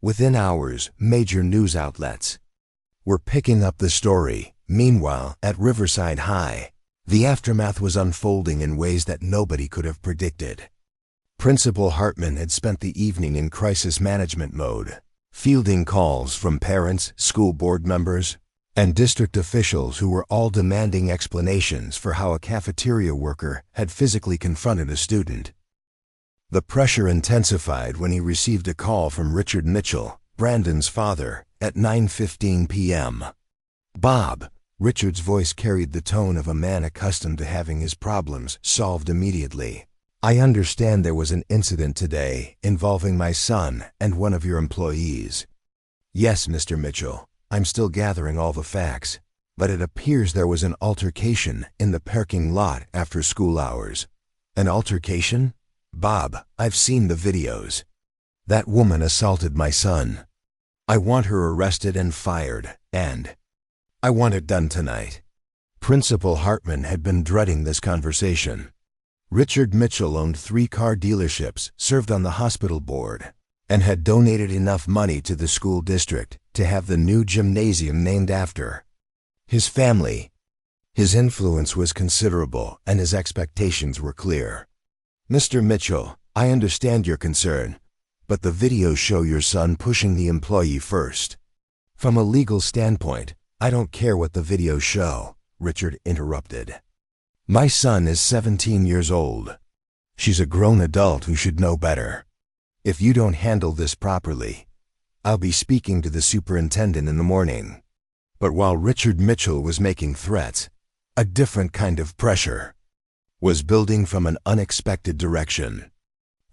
Within hours, major news outlets were picking up the story. Meanwhile, at Riverside High, the aftermath was unfolding in ways that nobody could have predicted. Principal Hartman had spent the evening in crisis management mode, fielding calls from parents, school board members, and district officials who were all demanding explanations for how a cafeteria worker had physically confronted a student. The pressure intensified when he received a call from Richard Mitchell, Brandon's father, at 9:15 p.m. "Bob," Richard's voice carried the tone of a man accustomed to having his problems solved immediately. "I understand there was an incident today involving my son and one of your employees." "Yes, Mr. Mitchell, I'm still gathering all the facts, but it appears there was an altercation in the parking lot after school hours." "An altercation?" "Bob, I've seen the videos. That woman assaulted my son. I want her arrested and fired, and I want it done tonight." Principal Hartman had been dreading this conversation. Richard Mitchell owned 3 car dealerships, served on the hospital board, and had donated enough money to the school district to have the new gymnasium named after his family. His influence was considerable and his expectations were clear. "Mr. Mitchell, I understand your concern, but the videos show your son pushing the employee first." "From a legal standpoint, I don't care what the videos show," Richard interrupted. "My son is 17 years old. She's a grown adult who should know better. If you don't handle this properly, I'll be speaking to the superintendent in the morning." But while Richard Mitchell was making threats, a different kind of pressure was building from an unexpected direction.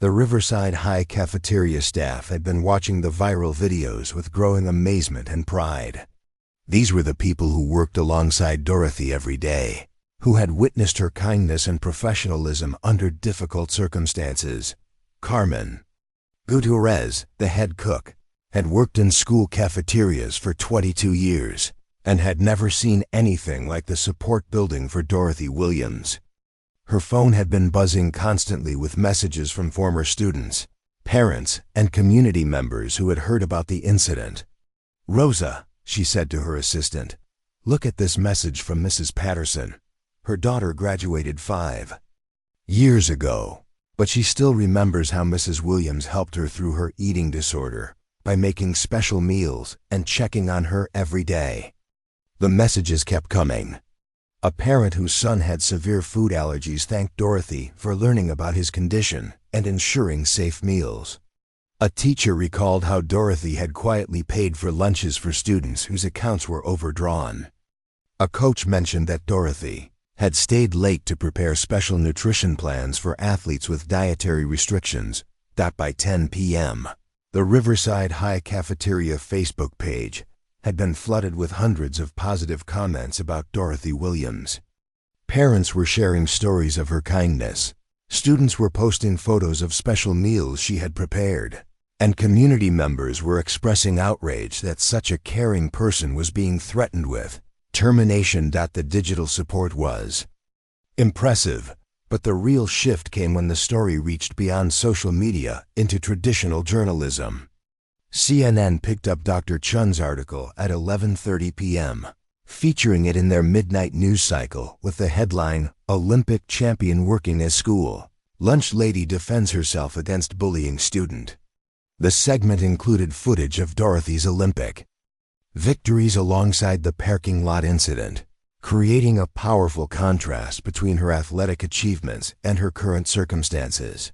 The Riverside High cafeteria staff had been watching the viral videos with growing amazement and pride. These were the people who worked alongside Dorothy every day, who had witnessed her kindness and professionalism under difficult circumstances. Carmen Gutierrez, the head cook, had worked in school cafeterias for 22 years and had never seen anything like the support building for Dorothy Williams. Her phone had been buzzing constantly with messages from former students, parents, and community members who had heard about the incident. "Rosa," she said to her assistant, "look at this message from Mrs. Patterson. Her daughter graduated 5 years ago, but she still remembers how Mrs. Williams helped her through her eating disorder by making special meals and checking on her every day." The messages kept coming. A parent whose son had severe food allergies thanked Dorothy for learning about his condition and ensuring safe meals. A teacher recalled how Dorothy had quietly paid for lunches for students whose accounts were overdrawn. A coach mentioned that Dorothy had stayed late to prepare special nutrition plans for athletes with dietary restrictions. By 10 p.m., the Riverside High Cafeteria Facebook page had been flooded with hundreds of positive comments about Dorothy Williams. Parents were sharing stories of her kindness. Students were posting photos of special meals she had prepared, and community members were expressing outrage that such a caring person was being threatened with termination. The digital support was impressive, but the real shift came when the story reached beyond social media into traditional journalism. CNN picked up Dr. Chun's article at 11:30 p.m., featuring it in their midnight news cycle with the headline, "Olympic Champion Working at School. Lunch Lady Defends Herself Against Bullying Student." The segment included footage of Dorothy's Olympic victories alongside the parking lot incident, creating a powerful contrast between her athletic achievements and her current circumstances.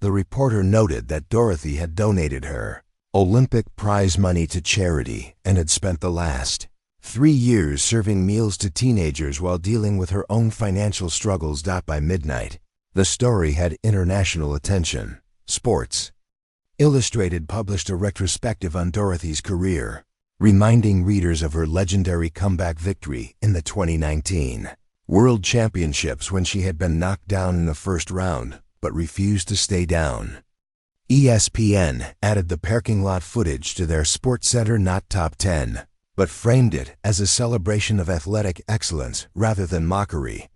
The reporter noted that Dorothy had donated her Olympic prize money to charity and had spent the last 3 years serving meals to teenagers while dealing with her own financial struggles. By midnight, the story had international attention. Sports Illustrated published a retrospective on Dorothy's career, reminding readers of her legendary comeback victory in the 2019 World Championships when she had been knocked down in the first round but refused to stay down. ESPN added the parking lot footage to their SportsCenter Not Top 10, but framed it as a celebration of athletic excellence rather than mockery.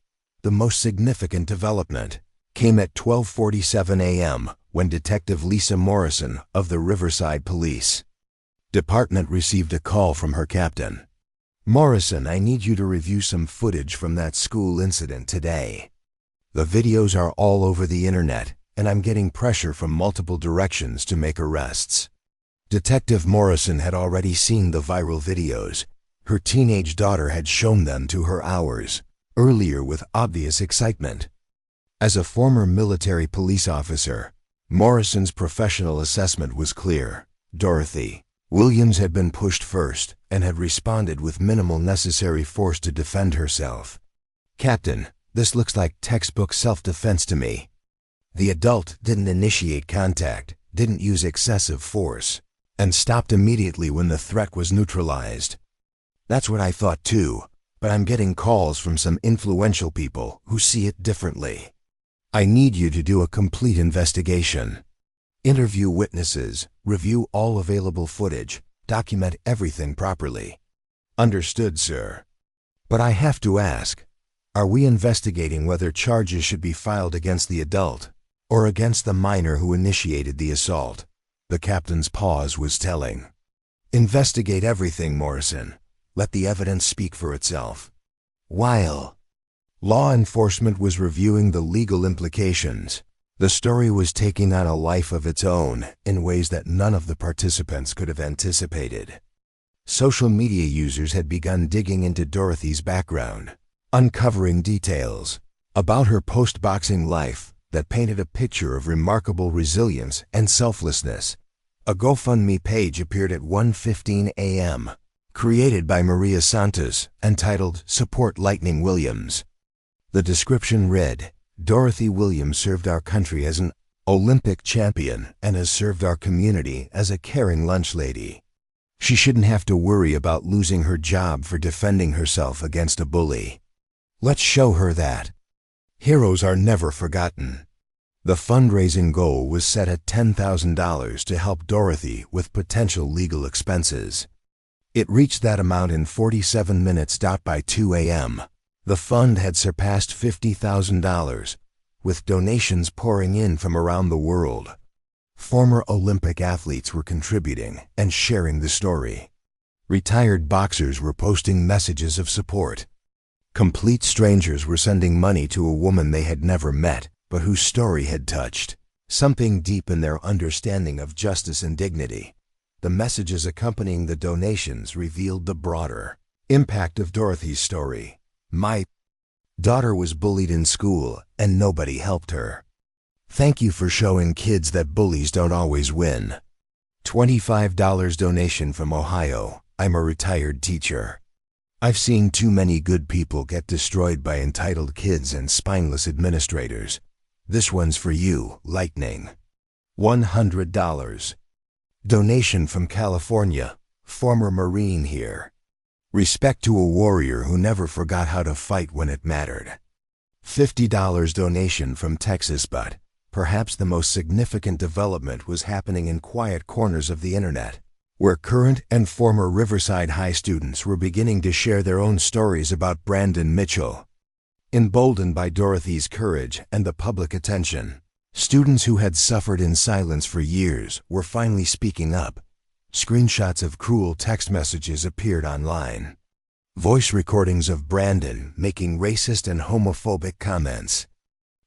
The most significant development came at 12:47 a.m. when Detective Lisa Morrison of the Riverside Police Department received a call from her captain. "Morrison, I need you to review some footage from that school incident today. The videos are all over the internet, and I'm getting pressure from multiple directions to make arrests." Detective Morrison had already seen the viral videos. Her teenage daughter had shown them to her hours earlier with obvious excitement. As a former military police officer, Morrison's professional assessment was clear. Dorothy Williams had been pushed first and had responded with minimal necessary force to defend herself. "Captain, this looks like textbook self-defense to me. The adult didn't initiate contact, didn't use excessive force, and stopped immediately when the threat was neutralized." "That's what I thought too, but I'm getting calls from some influential people who see it differently. I need you to do a complete investigation. Interview witnesses, review all available footage, document everything properly." "Understood, sir. But I have to ask, are we investigating whether charges should be filed against the adult or against the minor who initiated the assault?" The captain's pause was telling. "Investigate everything, Morrison. Let the evidence speak for itself." While law enforcement was reviewing the legal implications, the story was taking on a life of its own in ways that none of the participants could have anticipated. Social media users had begun digging into Dorothy's background, uncovering details about her post-boxing life that painted a picture of remarkable resilience and selflessness. A GoFundMe page appeared at 1:15 a.m., created by Maria Santos, entitled "Support Lightning Williams." The description read, "Dorothy Williams served our country as an Olympic champion and has served our community as a caring lunch lady. She shouldn't have to worry about losing her job for defending herself against a bully. Let's show her that heroes are never forgotten." The fundraising goal was set at $10,000 to help Dorothy with potential legal expenses. It reached that amount in 47 minutes. By 2 a.m., the fund had surpassed $50,000, with donations pouring in from around the world. Former Olympic athletes were contributing and sharing the story. Retired boxers were posting messages of support. Complete strangers were sending money to a woman they had never met, but whose story had touched something deep in their understanding of justice and dignity. The messages accompanying the donations revealed the broader impact of Dorothy's story. "My daughter was bullied in school and nobody helped her. Thank you for showing kids that bullies don't always win. $25 donation from Ohio. I'm a retired teacher. I've seen too many good people get destroyed by entitled kids and spineless administrators. This one's for you, Lightning. $100. Donation from California. Former Marine here. Respect to a warrior who never forgot how to fight when it mattered." $50 donation from Texas. But perhaps the most significant development was happening in quiet corners of the internet, where current and former Riverside High students were beginning to share their own stories about Brandon Mitchell. Emboldened by Dorothy's courage and the public attention, students who had suffered in silence for years were finally speaking up. Screenshots of cruel text messages appeared online. Voice recordings of Brandon making racist and homophobic comments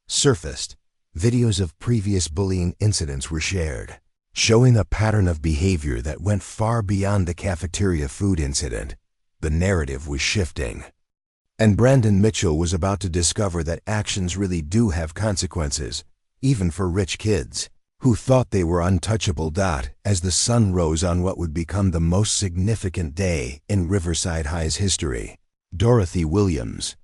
surfaced. Videos of previous bullying incidents were shared, showing a pattern of behavior that went far beyond the cafeteria food incident. The narrative was shifting. And Brandon Mitchell was about to discover that actions really do have consequences, even for rich kids, who thought they were untouchable. As the sun rose on what would become the most significant day in Riverside High's history, Dorothy Williams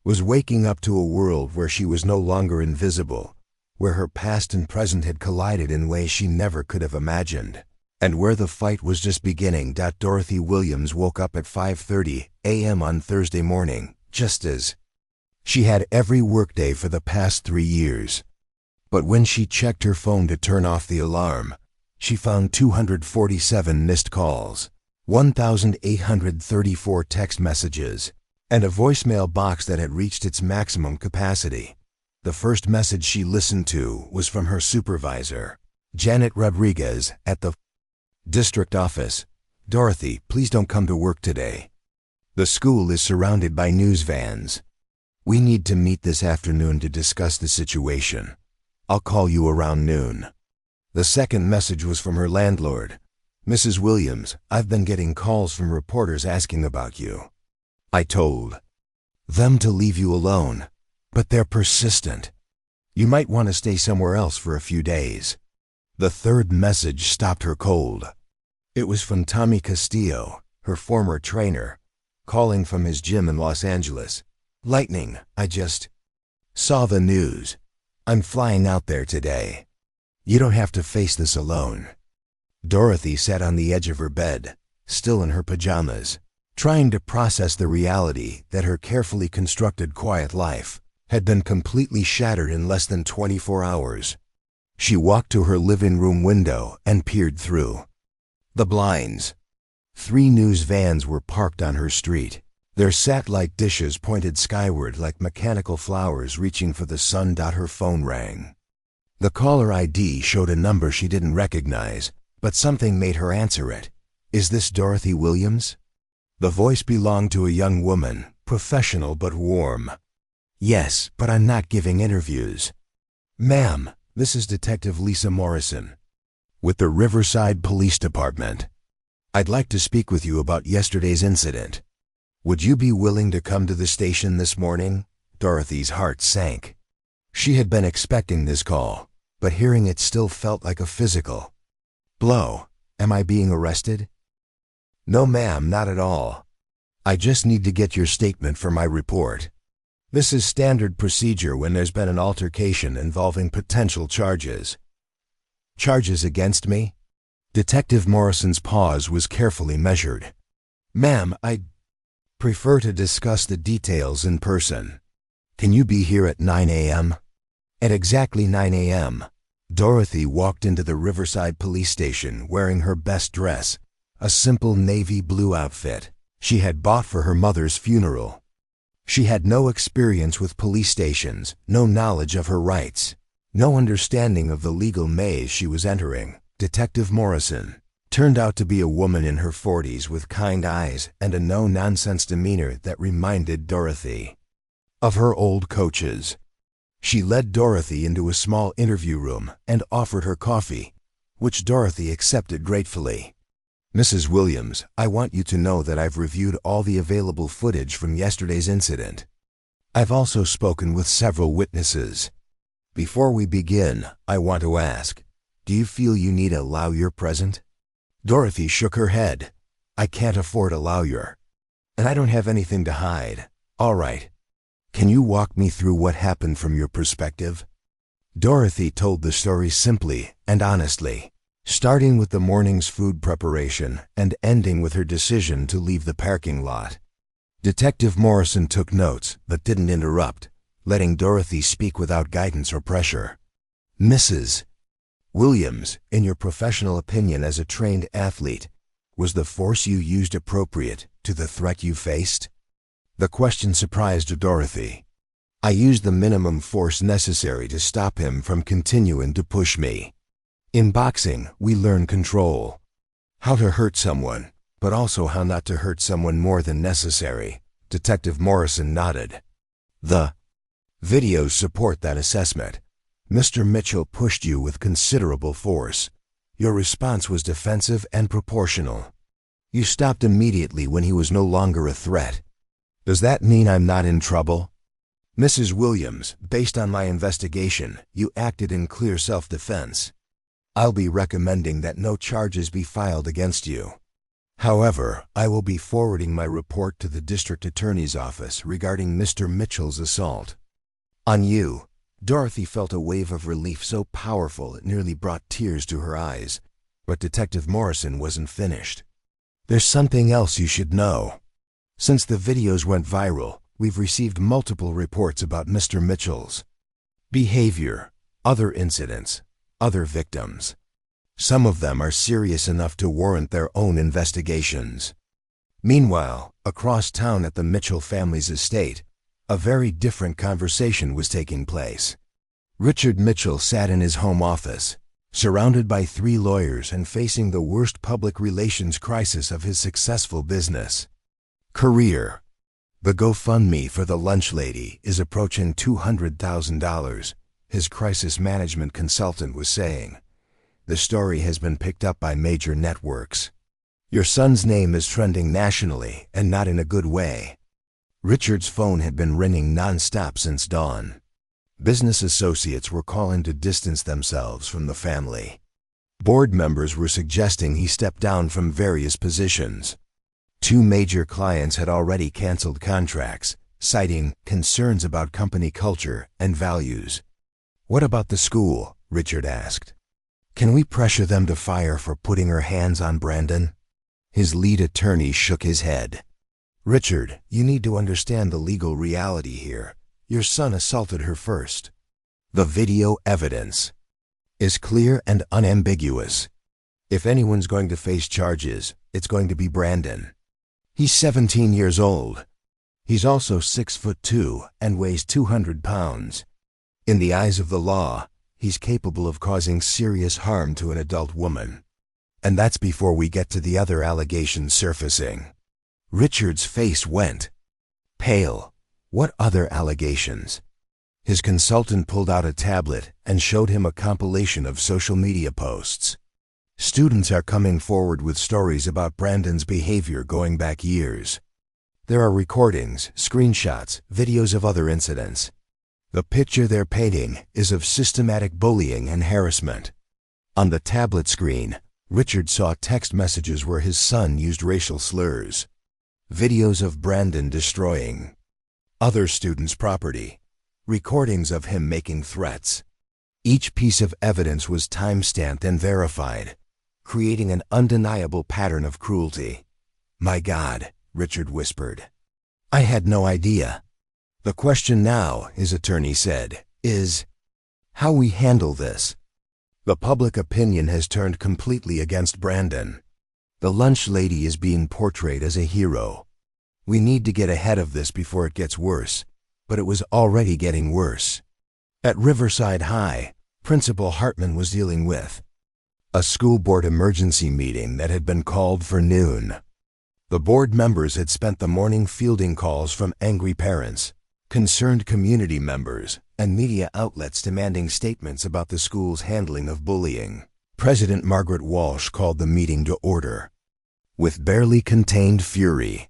was waking up to a world where she was no longer invisible, where her past and present had collided in ways she never could have imagined, and where the fight was just beginning. Dorothy Williams woke up at 5:30 a.m. on Thursday morning, just as she had every workday for the past 3 years. But when she checked her phone to turn off the alarm, she found 247 missed calls, 1,834 text messages, and a voicemail box that had reached its maximum capacity. The first message she listened to was from her supervisor, Janet Rodriguez, at the district office. "Dorothy, please don't come to work today. The school is surrounded by news vans. We need to meet this afternoon to discuss the situation. I'll call you around noon." The second message was from her landlord, "Mrs. Williams, I've been getting calls from reporters asking about you. I told them to leave you alone, but they're persistent. You might want to stay somewhere else for a few days." The third message stopped her cold. It was from Tommy Castillo, her former trainer, calling from his gym in Los Angeles. "Lightning, I just saw the news. I'm flying out there today. You don't have to face this alone." Dorothy sat on the edge of her bed, still in her pajamas, trying to process the reality that her carefully constructed quiet life had been completely shattered in less than 24 hours. She walked to her living room window and peered through the blinds. 3 news vans were parked on her street, their satellite dishes pointed skyward like mechanical flowers reaching for the sun. Her phone rang. The caller ID showed a number she didn't recognize, but something made her answer it. "Is this Dorothy Williams?" The voice belonged to a young woman, professional but warm. "Yes, but I'm not giving interviews." "Ma'am, this is Detective Lisa Morrison with the Riverside Police Department. I'd like to speak with you about yesterday's incident. Would you be willing to come to the station this morning?" Dorothy's heart sank. She had been expecting this call, but hearing it still felt like a physical blow. "Am I being arrested?" "No, ma'am, not at all. I just need to get your statement for my report. This is standard procedure when there's been an altercation involving potential charges." "Charges against me?" Detective Morrison's pause was carefully measured. "Ma'am, I'd prefer to discuss the details in person. Can you be here at 9 a.m.? At exactly 9 a.m., Dorothy walked into the Riverside Police Station wearing her best dress, a simple navy blue outfit she had bought for her mother's funeral. She had no experience with police stations, no knowledge of her rights, no understanding of the legal maze she was entering. Detective Morrison turned out to be a woman in her 40s with kind eyes and a no-nonsense demeanor that reminded Dorothy of her old coaches. She led Dorothy into a small interview room and offered her coffee, which Dorothy accepted gratefully. "Mrs. Williams, I want you to know that I've reviewed all the available footage from yesterday's incident. I've also spoken with several witnesses. Before we begin, I want to ask, do you feel you need a lawyer present?" Dorothy shook her head. "I can't afford a lawyer, and I don't have anything to hide." "All right. Can you walk me through what happened from your perspective?" Dorothy told the story simply and honestly, starting with the morning's food preparation and ending with her decision to leave the parking lot. Detective Morrison took notes but didn't interrupt, letting Dorothy speak without guidance or pressure. "Mrs. Williams, in your professional opinion as a trained athlete, was the force you used appropriate to the threat you faced?" The question surprised Dorothy. "I used the minimum force necessary to stop him from continuing to push me. In boxing, we learn control. How to hurt someone, but also how not to hurt someone more than necessary." Detective Morrison nodded. "The videos support that assessment. Mr. Mitchell pushed you with considerable force. Your response was defensive and proportional. You stopped immediately when he was no longer a threat. Does that mean I'm not in trouble? Mrs. Williams, based on my investigation, you acted in clear self-defense. I'll be recommending that no charges be filed against you. However, I will be forwarding my report to the district attorney's office regarding Mr. Mitchell's assault. On you. Dorothy felt a wave of relief so powerful it nearly brought tears to her eyes. But Detective Morrison wasn't finished. There's something else you should know. Since the videos went viral, we've received multiple reports about Mr. Mitchell's behavior, other incidents, other victims. Some of them are serious enough to warrant their own investigations. Meanwhile, across town at the Mitchell family's estate, a very different conversation was taking place. Richard Mitchell sat in his home office, surrounded by 3 lawyers and facing the worst public relations crisis of his successful business career. The GoFundMe for the lunch lady is approaching $200,000, his crisis management consultant was saying. The story has been picked up by major networks. Your son's name is trending nationally, and not in a good way. Richard's phone had been ringing non-stop since dawn. Business associates were calling to distance themselves from the family. Board members were suggesting he step down from various positions. 2 major clients had already canceled contracts, citing concerns about company culture and values. What about the school? Richard asked. Can we pressure them to fire for putting her hands on Brandon? His lead attorney shook his head. Richard, you need to understand the legal reality here. Your son assaulted her first. The video evidence is clear and unambiguous. If anyone's going to face charges, it's going to be Brandon. He's 17 years old. He's also 6'2" and weighs 200 pounds. In the eyes of the law, he's capable of causing serious harm to an adult woman. And that's before we get to the other allegations surfacing. Richard's face went pale. What other allegations? His consultant pulled out a tablet and showed him a compilation of social media posts. Students are coming forward with stories about Brandon's behavior going back years. There are recordings, screenshots, videos of other incidents. The picture they're painting is of systematic bullying and harassment. On the tablet screen, Richard saw text messages where his son used racial slurs. Videos of Brandon destroying other students' property. Recordings of him making threats. Each piece of evidence was time-stamped and verified, creating an undeniable pattern of cruelty. My God, Richard whispered. I had no idea. The question now, his attorney said, is how we handle this. The public opinion has turned completely against Brandon. The lunch lady is being portrayed as a hero. We need to get ahead of this before it gets worse, but it was already getting worse. At Riverside High, Principal Hartman was dealing with a school board emergency meeting that had been called for noon. The board members had spent the morning fielding calls from angry parents, concerned community members, and media outlets demanding statements about the school's handling of bullying. President Margaret Walsh called the meeting to order. With barely contained fury,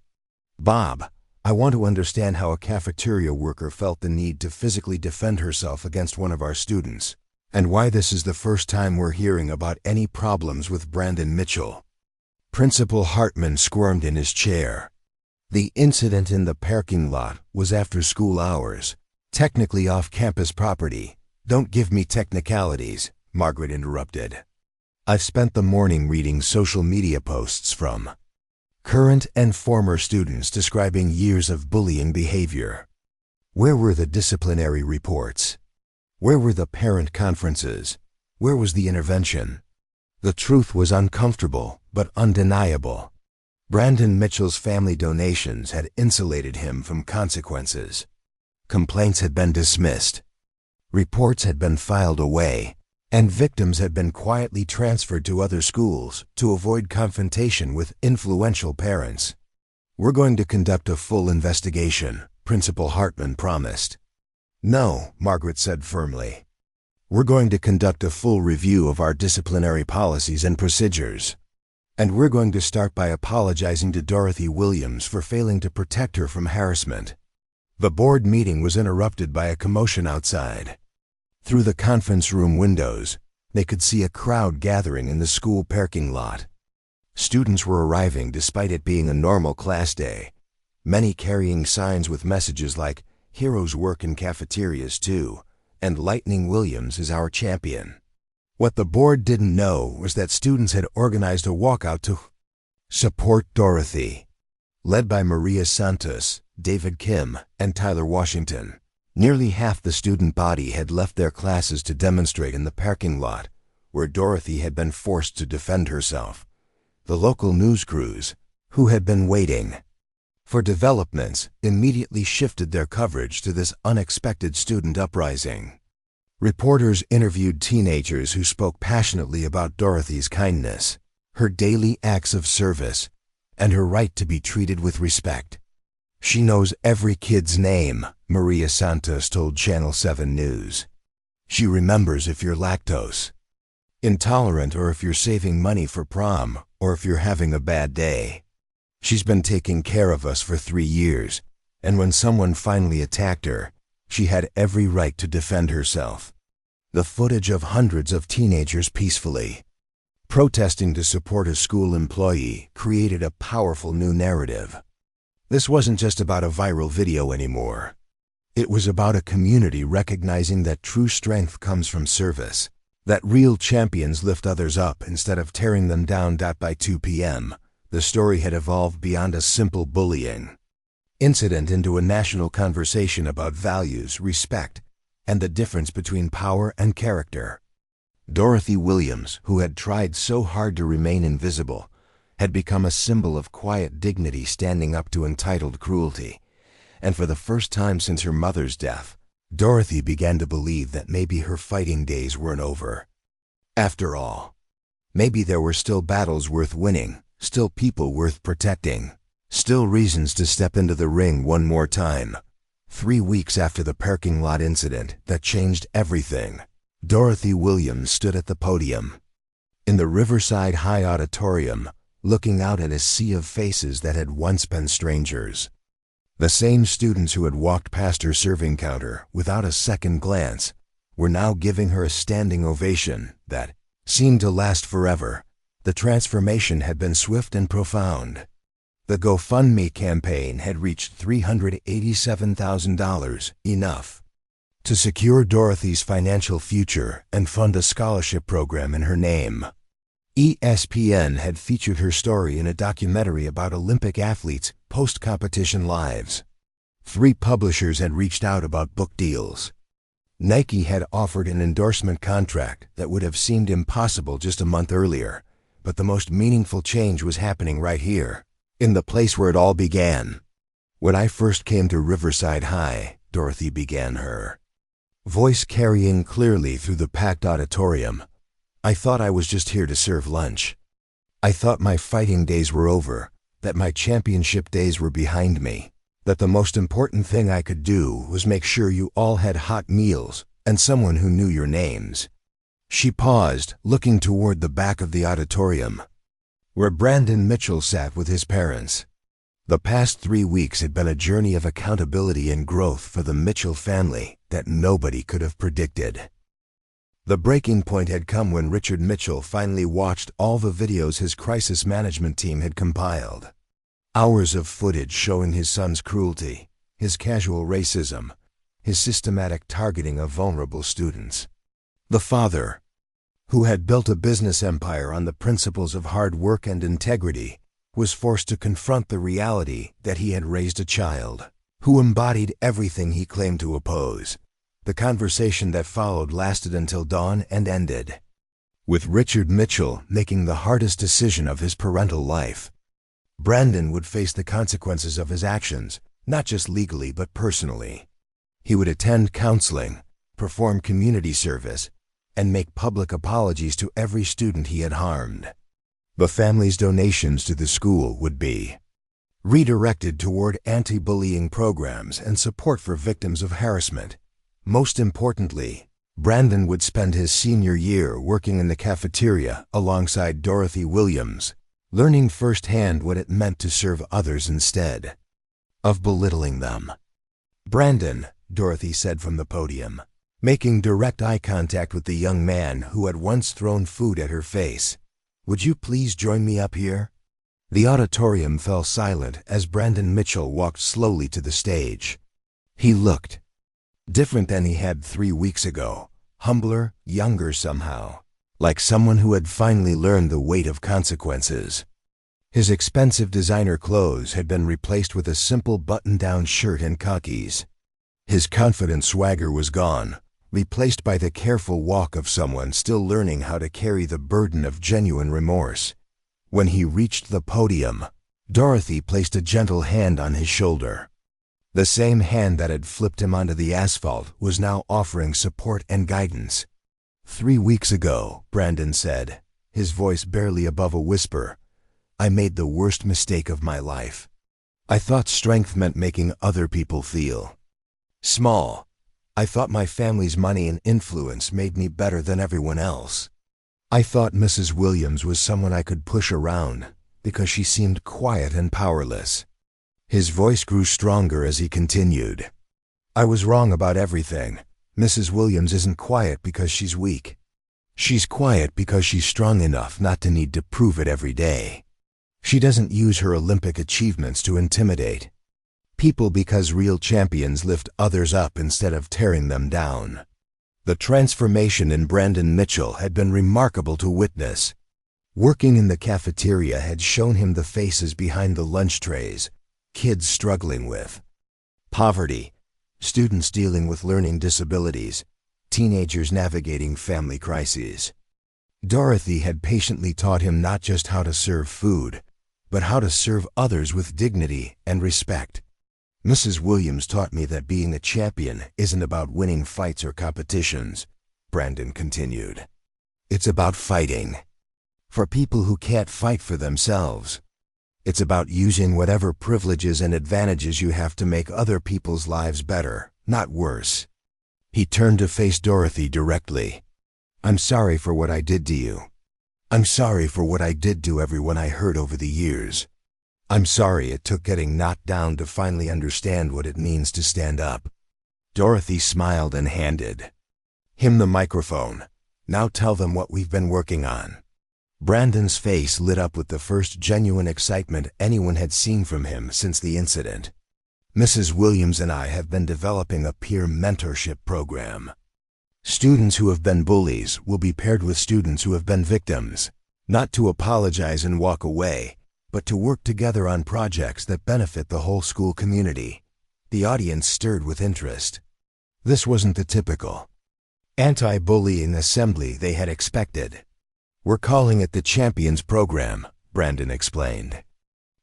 Bob, I want to understand how a cafeteria worker felt the need to physically defend herself against one of our students, and why this is the first time we're hearing about any problems with Brandon Mitchell. Principal Hartman squirmed in his chair. The incident in the parking lot was after school hours, technically off-campus property. Don't give me technicalities, Margaret interrupted. I've spent the morning reading social media posts from current and former students describing years of bullying behavior. Where were the disciplinary reports? Where were the parent conferences? Where was the intervention? The truth was uncomfortable, but undeniable. Brandon Mitchell's family donations had insulated him from consequences. Complaints had been dismissed. Reports had been filed away, and victims had been quietly transferred to other schools to avoid confrontation with influential parents. We're going to conduct a full investigation, Principal Hartman promised. No, Margaret said firmly. We're going to conduct a full review of our disciplinary policies and procedures. And we're going to start by apologizing to Dorothy Williams for failing to protect her from harassment. The board meeting was interrupted by a commotion outside. Through the conference room windows, they could see a crowd gathering in the school parking lot. Students were arriving despite it being a normal class day, many carrying signs with messages like, "Heroes work in cafeterias too," and "Lightning Williams is our champion." What the board didn't know was that students had organized a walkout to support Dorothy. Led by Maria Santos, David Kim, and Tyler Washington, nearly half the student body had left their classes to demonstrate in the parking lot, where Dorothy had been forced to defend herself. The local news crews, who had been waiting for developments, immediately shifted their coverage to this unexpected student uprising. Reporters interviewed teenagers who spoke passionately about Dorothy's kindness, her daily acts of service, and her right to be treated with respect. "She knows every kid's name," Maria Santos told Channel 7 News. "She remembers if you're lactose intolerant or if you're saving money for prom or if you're having a bad day. She's been taking care of us for 3 years, and when someone finally attacked her, she had every right to defend herself." The footage of hundreds of teenagers peacefully protesting to support a school employee created a powerful new narrative. This wasn't just about a viral video anymore. It was about a community recognizing that true strength comes from service, that real champions lift others up instead of tearing them down. By 2 p.m., the story had evolved beyond a simple bullying incident into a national conversation about values, respect, and the difference between power and character. Dorothy Williams, who had tried so hard to remain invisible, had become a symbol of quiet dignity standing up to entitled cruelty. And for the first time since her mother's death, Dorothy began to believe that maybe her fighting days weren't over. After all, maybe there were still battles worth winning, still people worth protecting, still reasons to step into the ring one more time. 3 weeks after the parking lot incident that changed everything, Dorothy Williams stood at the podium in the Riverside High Auditorium, looking out at a sea of faces that had once been strangers. The same students who had walked past her serving counter without a second glance were now giving her a standing ovation that seemed to last forever. The transformation had been swift and profound. The GoFundMe campaign had reached $387,000, enough to secure Dorothy's financial future and fund a scholarship program in her name. ESPN had featured her story in a documentary about Olympic athletes' post-competition lives. 3 publishers had reached out about book deals. Nike had offered an endorsement contract that would have seemed impossible just a month earlier, but the most meaningful change was happening right here, in the place where it all began. "When I first came to Riverside High," Dorothy began her voice carrying clearly through the packed auditorium, "I thought I was just here to serve lunch. I thought my fighting days were over, that my championship days were behind me, that the most important thing I could do was make sure you all had hot meals and someone who knew your names." She paused, looking toward the back of the auditorium, where Brandon Mitchell sat with his parents. The past 3 weeks had been a journey of accountability and growth for the Mitchell family that nobody could have predicted. The breaking point had come when Richard Mitchell finally watched all the videos his crisis management team had compiled. Hours of footage showing his son's cruelty, his casual racism, his systematic targeting of vulnerable students. The father, who had built a business empire on the principles of hard work and integrity, was forced to confront the reality that he had raised a child who embodied everything he claimed to oppose. The conversation that followed lasted until dawn and ended with Richard Mitchell making the hardest decision of his parental life. Brandon would face the consequences of his actions, not just legally but personally. He would attend counseling, perform community service, and make public apologies to every student he had harmed. The family's donations to the school would be redirected toward anti-bullying programs and support for victims of harassment. Most importantly, Brandon would spend his senior year working in the cafeteria alongside Dorothy Williams, learning firsthand what it meant to serve others instead of belittling them. "Brandon," Dorothy said from the podium, making direct eye contact with the young man who had once thrown food at her face, "would you please join me up here?" The auditorium fell silent as Brandon Mitchell walked slowly to the stage. He looked different than he had 3 weeks ago, humbler, younger somehow, like someone who had finally learned the weight of consequences. His expensive designer clothes had been replaced with a simple button-down shirt and khakis. His confident swagger was gone, replaced by the careful walk of someone still learning how to carry the burden of genuine remorse. When he reached the podium, Dorothy placed a gentle hand on his shoulder. The same hand that had flipped him onto the asphalt was now offering support and guidance. "3 weeks ago," Brandon said, his voice barely above a whisper, "I made the worst mistake of my life. I thought strength meant making other people feel small. I thought my family's money and influence made me better than everyone else. I thought Mrs. Williams was someone I could push around because she seemed quiet and powerless." His voice grew stronger as he continued. "I was wrong about everything. Mrs. Williams isn't quiet because she's weak. She's quiet because she's strong enough not to need to prove it every day. She doesn't use her Olympic achievements to intimidate people because real champions lift others up instead of tearing them down." The transformation in Brandon Mitchell had been remarkable to witness. Working in the cafeteria had shown him the faces behind the lunch trays, kids struggling with poverty, students dealing with learning disabilities, teenagers navigating family crises. Dorothy had patiently taught him not just how to serve food, but how to serve others with dignity and respect. "Mrs. Williams taught me that being a champion isn't about winning fights or competitions," Brandon continued. "It's about fighting for people who can't fight for themselves. It's about using whatever privileges and advantages you have to make other people's lives better, not worse." He turned to face Dorothy directly. "I'm sorry for what I did to you. I'm sorry for what I did to everyone I hurt over the years. I'm sorry it took getting knocked down to finally understand what it means to stand up." Dorothy smiled and handed him the microphone. "Now tell them what we've been working on." Brandon's face lit up with the first genuine excitement anyone had seen from him since the incident. "Mrs. Williams and I have been developing a peer mentorship program. Students who have been bullies will be paired with students who have been victims, not to apologize and walk away, but to work together on projects that benefit the whole school community." The audience stirred with interest. This wasn't the typical anti-bullying assembly they had expected. "We're calling it the Champions Program," Brandon explained,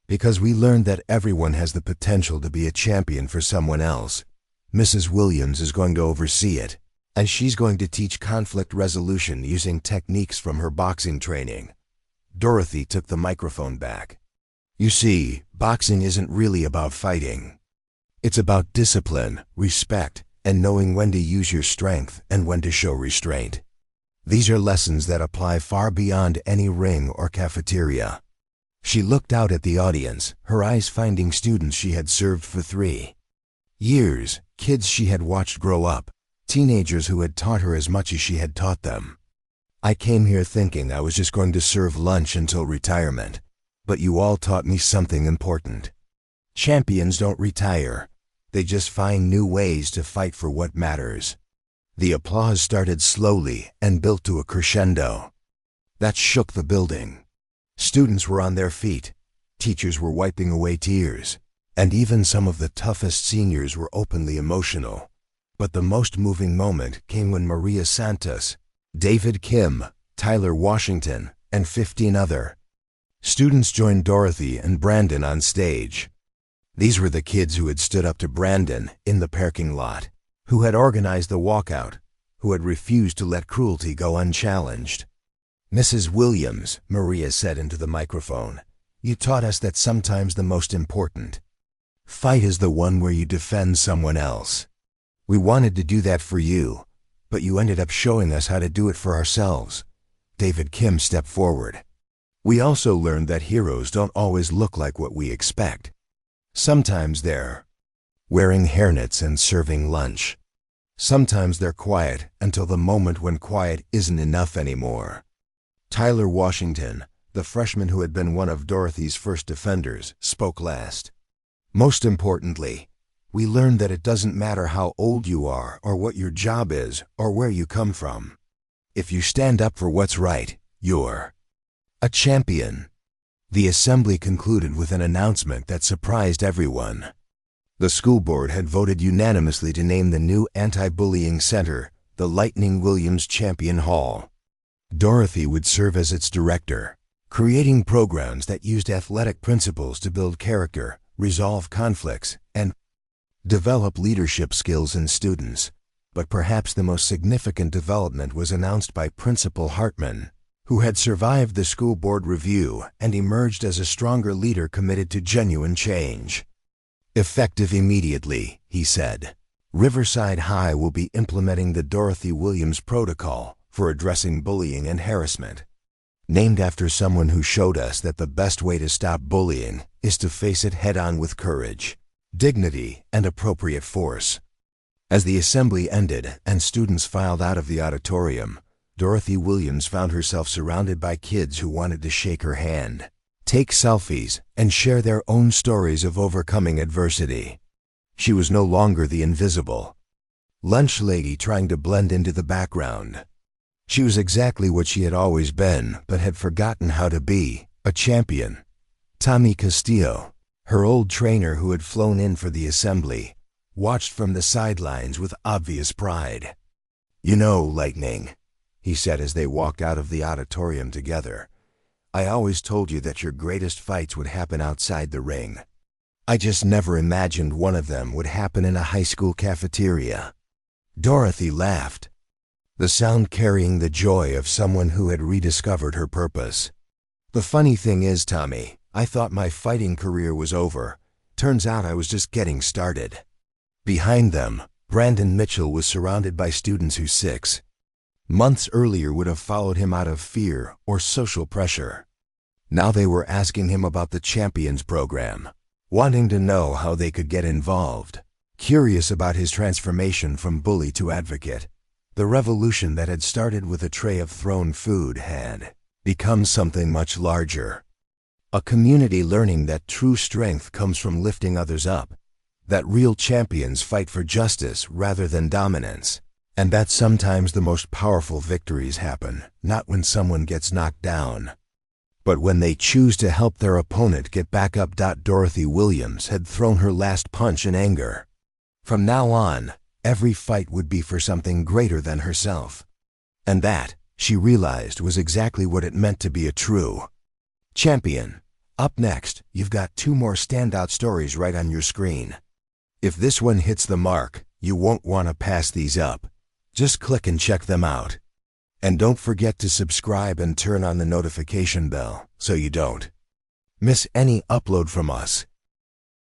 "because we learned that everyone has the potential to be a champion for someone else. Mrs. Williams is going to oversee it, and she's going to teach conflict resolution using techniques from her boxing training." Dorothy took the microphone back. "You see, boxing isn't really about fighting. It's about discipline, respect, and knowing when to use your strength and when to show restraint. These are lessons that apply far beyond any ring or cafeteria." She looked out at the audience, her eyes finding students she had served for 3 years, kids she had watched grow up, teenagers who had taught her as much as she had taught them. "I came here thinking I was just going to serve lunch until retirement, but you all taught me something important. Champions don't retire. They just find new ways to fight for what matters." The applause started slowly and built to a crescendo that shook the building. Students were on their feet, teachers were wiping away tears, and even some of the toughest seniors were openly emotional. But the most moving moment came when Maria Santos, David Kim, Tyler Washington, and 15 other students joined Dorothy and Brandon on stage. These were the kids who had stood up to Brandon in the parking lot, who had organized the walkout, who had refused to let cruelty go unchallenged. "Mrs. Williams," Maria said into the microphone, "you taught us that sometimes the most important fight is the one where you defend someone else. We wanted to do that for you, But you ended up showing us how to do it for ourselves. David Kim stepped forward. We also learned that heroes don't always look like what we expect. Sometimes they're wearing hairnets and serving lunch. Sometimes they're quiet until the moment when quiet isn't enough anymore. Tyler Washington, the freshman who had been one of Dorothy's first defenders, spoke last. Most importantly, we learned that it doesn't matter how old you are or what your job is or where you come from. If you stand up for what's right, you're a champion. The assembly concluded with an announcement that surprised everyone. The school board had voted unanimously to name the new anti-bullying center the Lightning Williams Champion Hall. Dorothy would serve as its director, creating programs that used athletic principles to build character, resolve conflicts, and develop leadership skills in students. But perhaps the most significant development was announced by Principal Hartman, who had survived the school board review and emerged as a stronger leader committed to genuine change. Effective immediately, he said, Riverside High will be implementing the Dorothy Williams Protocol for addressing bullying and harassment. Named after someone who showed us that the best way to stop bullying is to face it head-on with courage, dignity, and appropriate force. As the assembly ended and students filed out of the auditorium, Dorothy Williams found herself surrounded by kids who wanted to shake her hand, take selfies, and share their own stories of overcoming adversity. She was no longer the invisible lunch lady trying to blend into the background. She was exactly what she had always been, but had forgotten how to be, a champion. Tommy Castillo, her old trainer who had flown in for the assembly, watched from the sidelines with obvious pride. "You know, Lightning," he said as they walked out of the auditorium together, "I always told you that your greatest fights would happen outside the ring. I just never imagined one of them would happen in a high school cafeteria." Dorothy laughed, the sound carrying the joy of someone who had rediscovered her purpose. "The funny thing is, Tommy, I thought my fighting career was over. Turns out I was just getting started." Behind them, Brandon Mitchell was surrounded by students who 6 months earlier would have followed him out of fear or social pressure. Now they were asking him about the Champions program, wanting to know how they could get involved, curious about his transformation from bully to advocate. The revolution that had started with a tray of thrown food had become something much larger. A community learning that true strength comes from lifting others up, that real champions fight for justice rather than dominance, and that sometimes the most powerful victories happen not when someone gets knocked down, but when they choose to help their opponent get back up. Dorothy Williams had thrown her last punch in anger. From now on, every fight would be for something greater than herself. And that, she realized, was exactly what it meant to be a true champion. Up next, you've got 2 more standout stories right on your screen. If this one hits the mark, you won't want to pass these up. Just click and check them out. And don't forget to subscribe and turn on the notification bell so you don't miss any upload from us.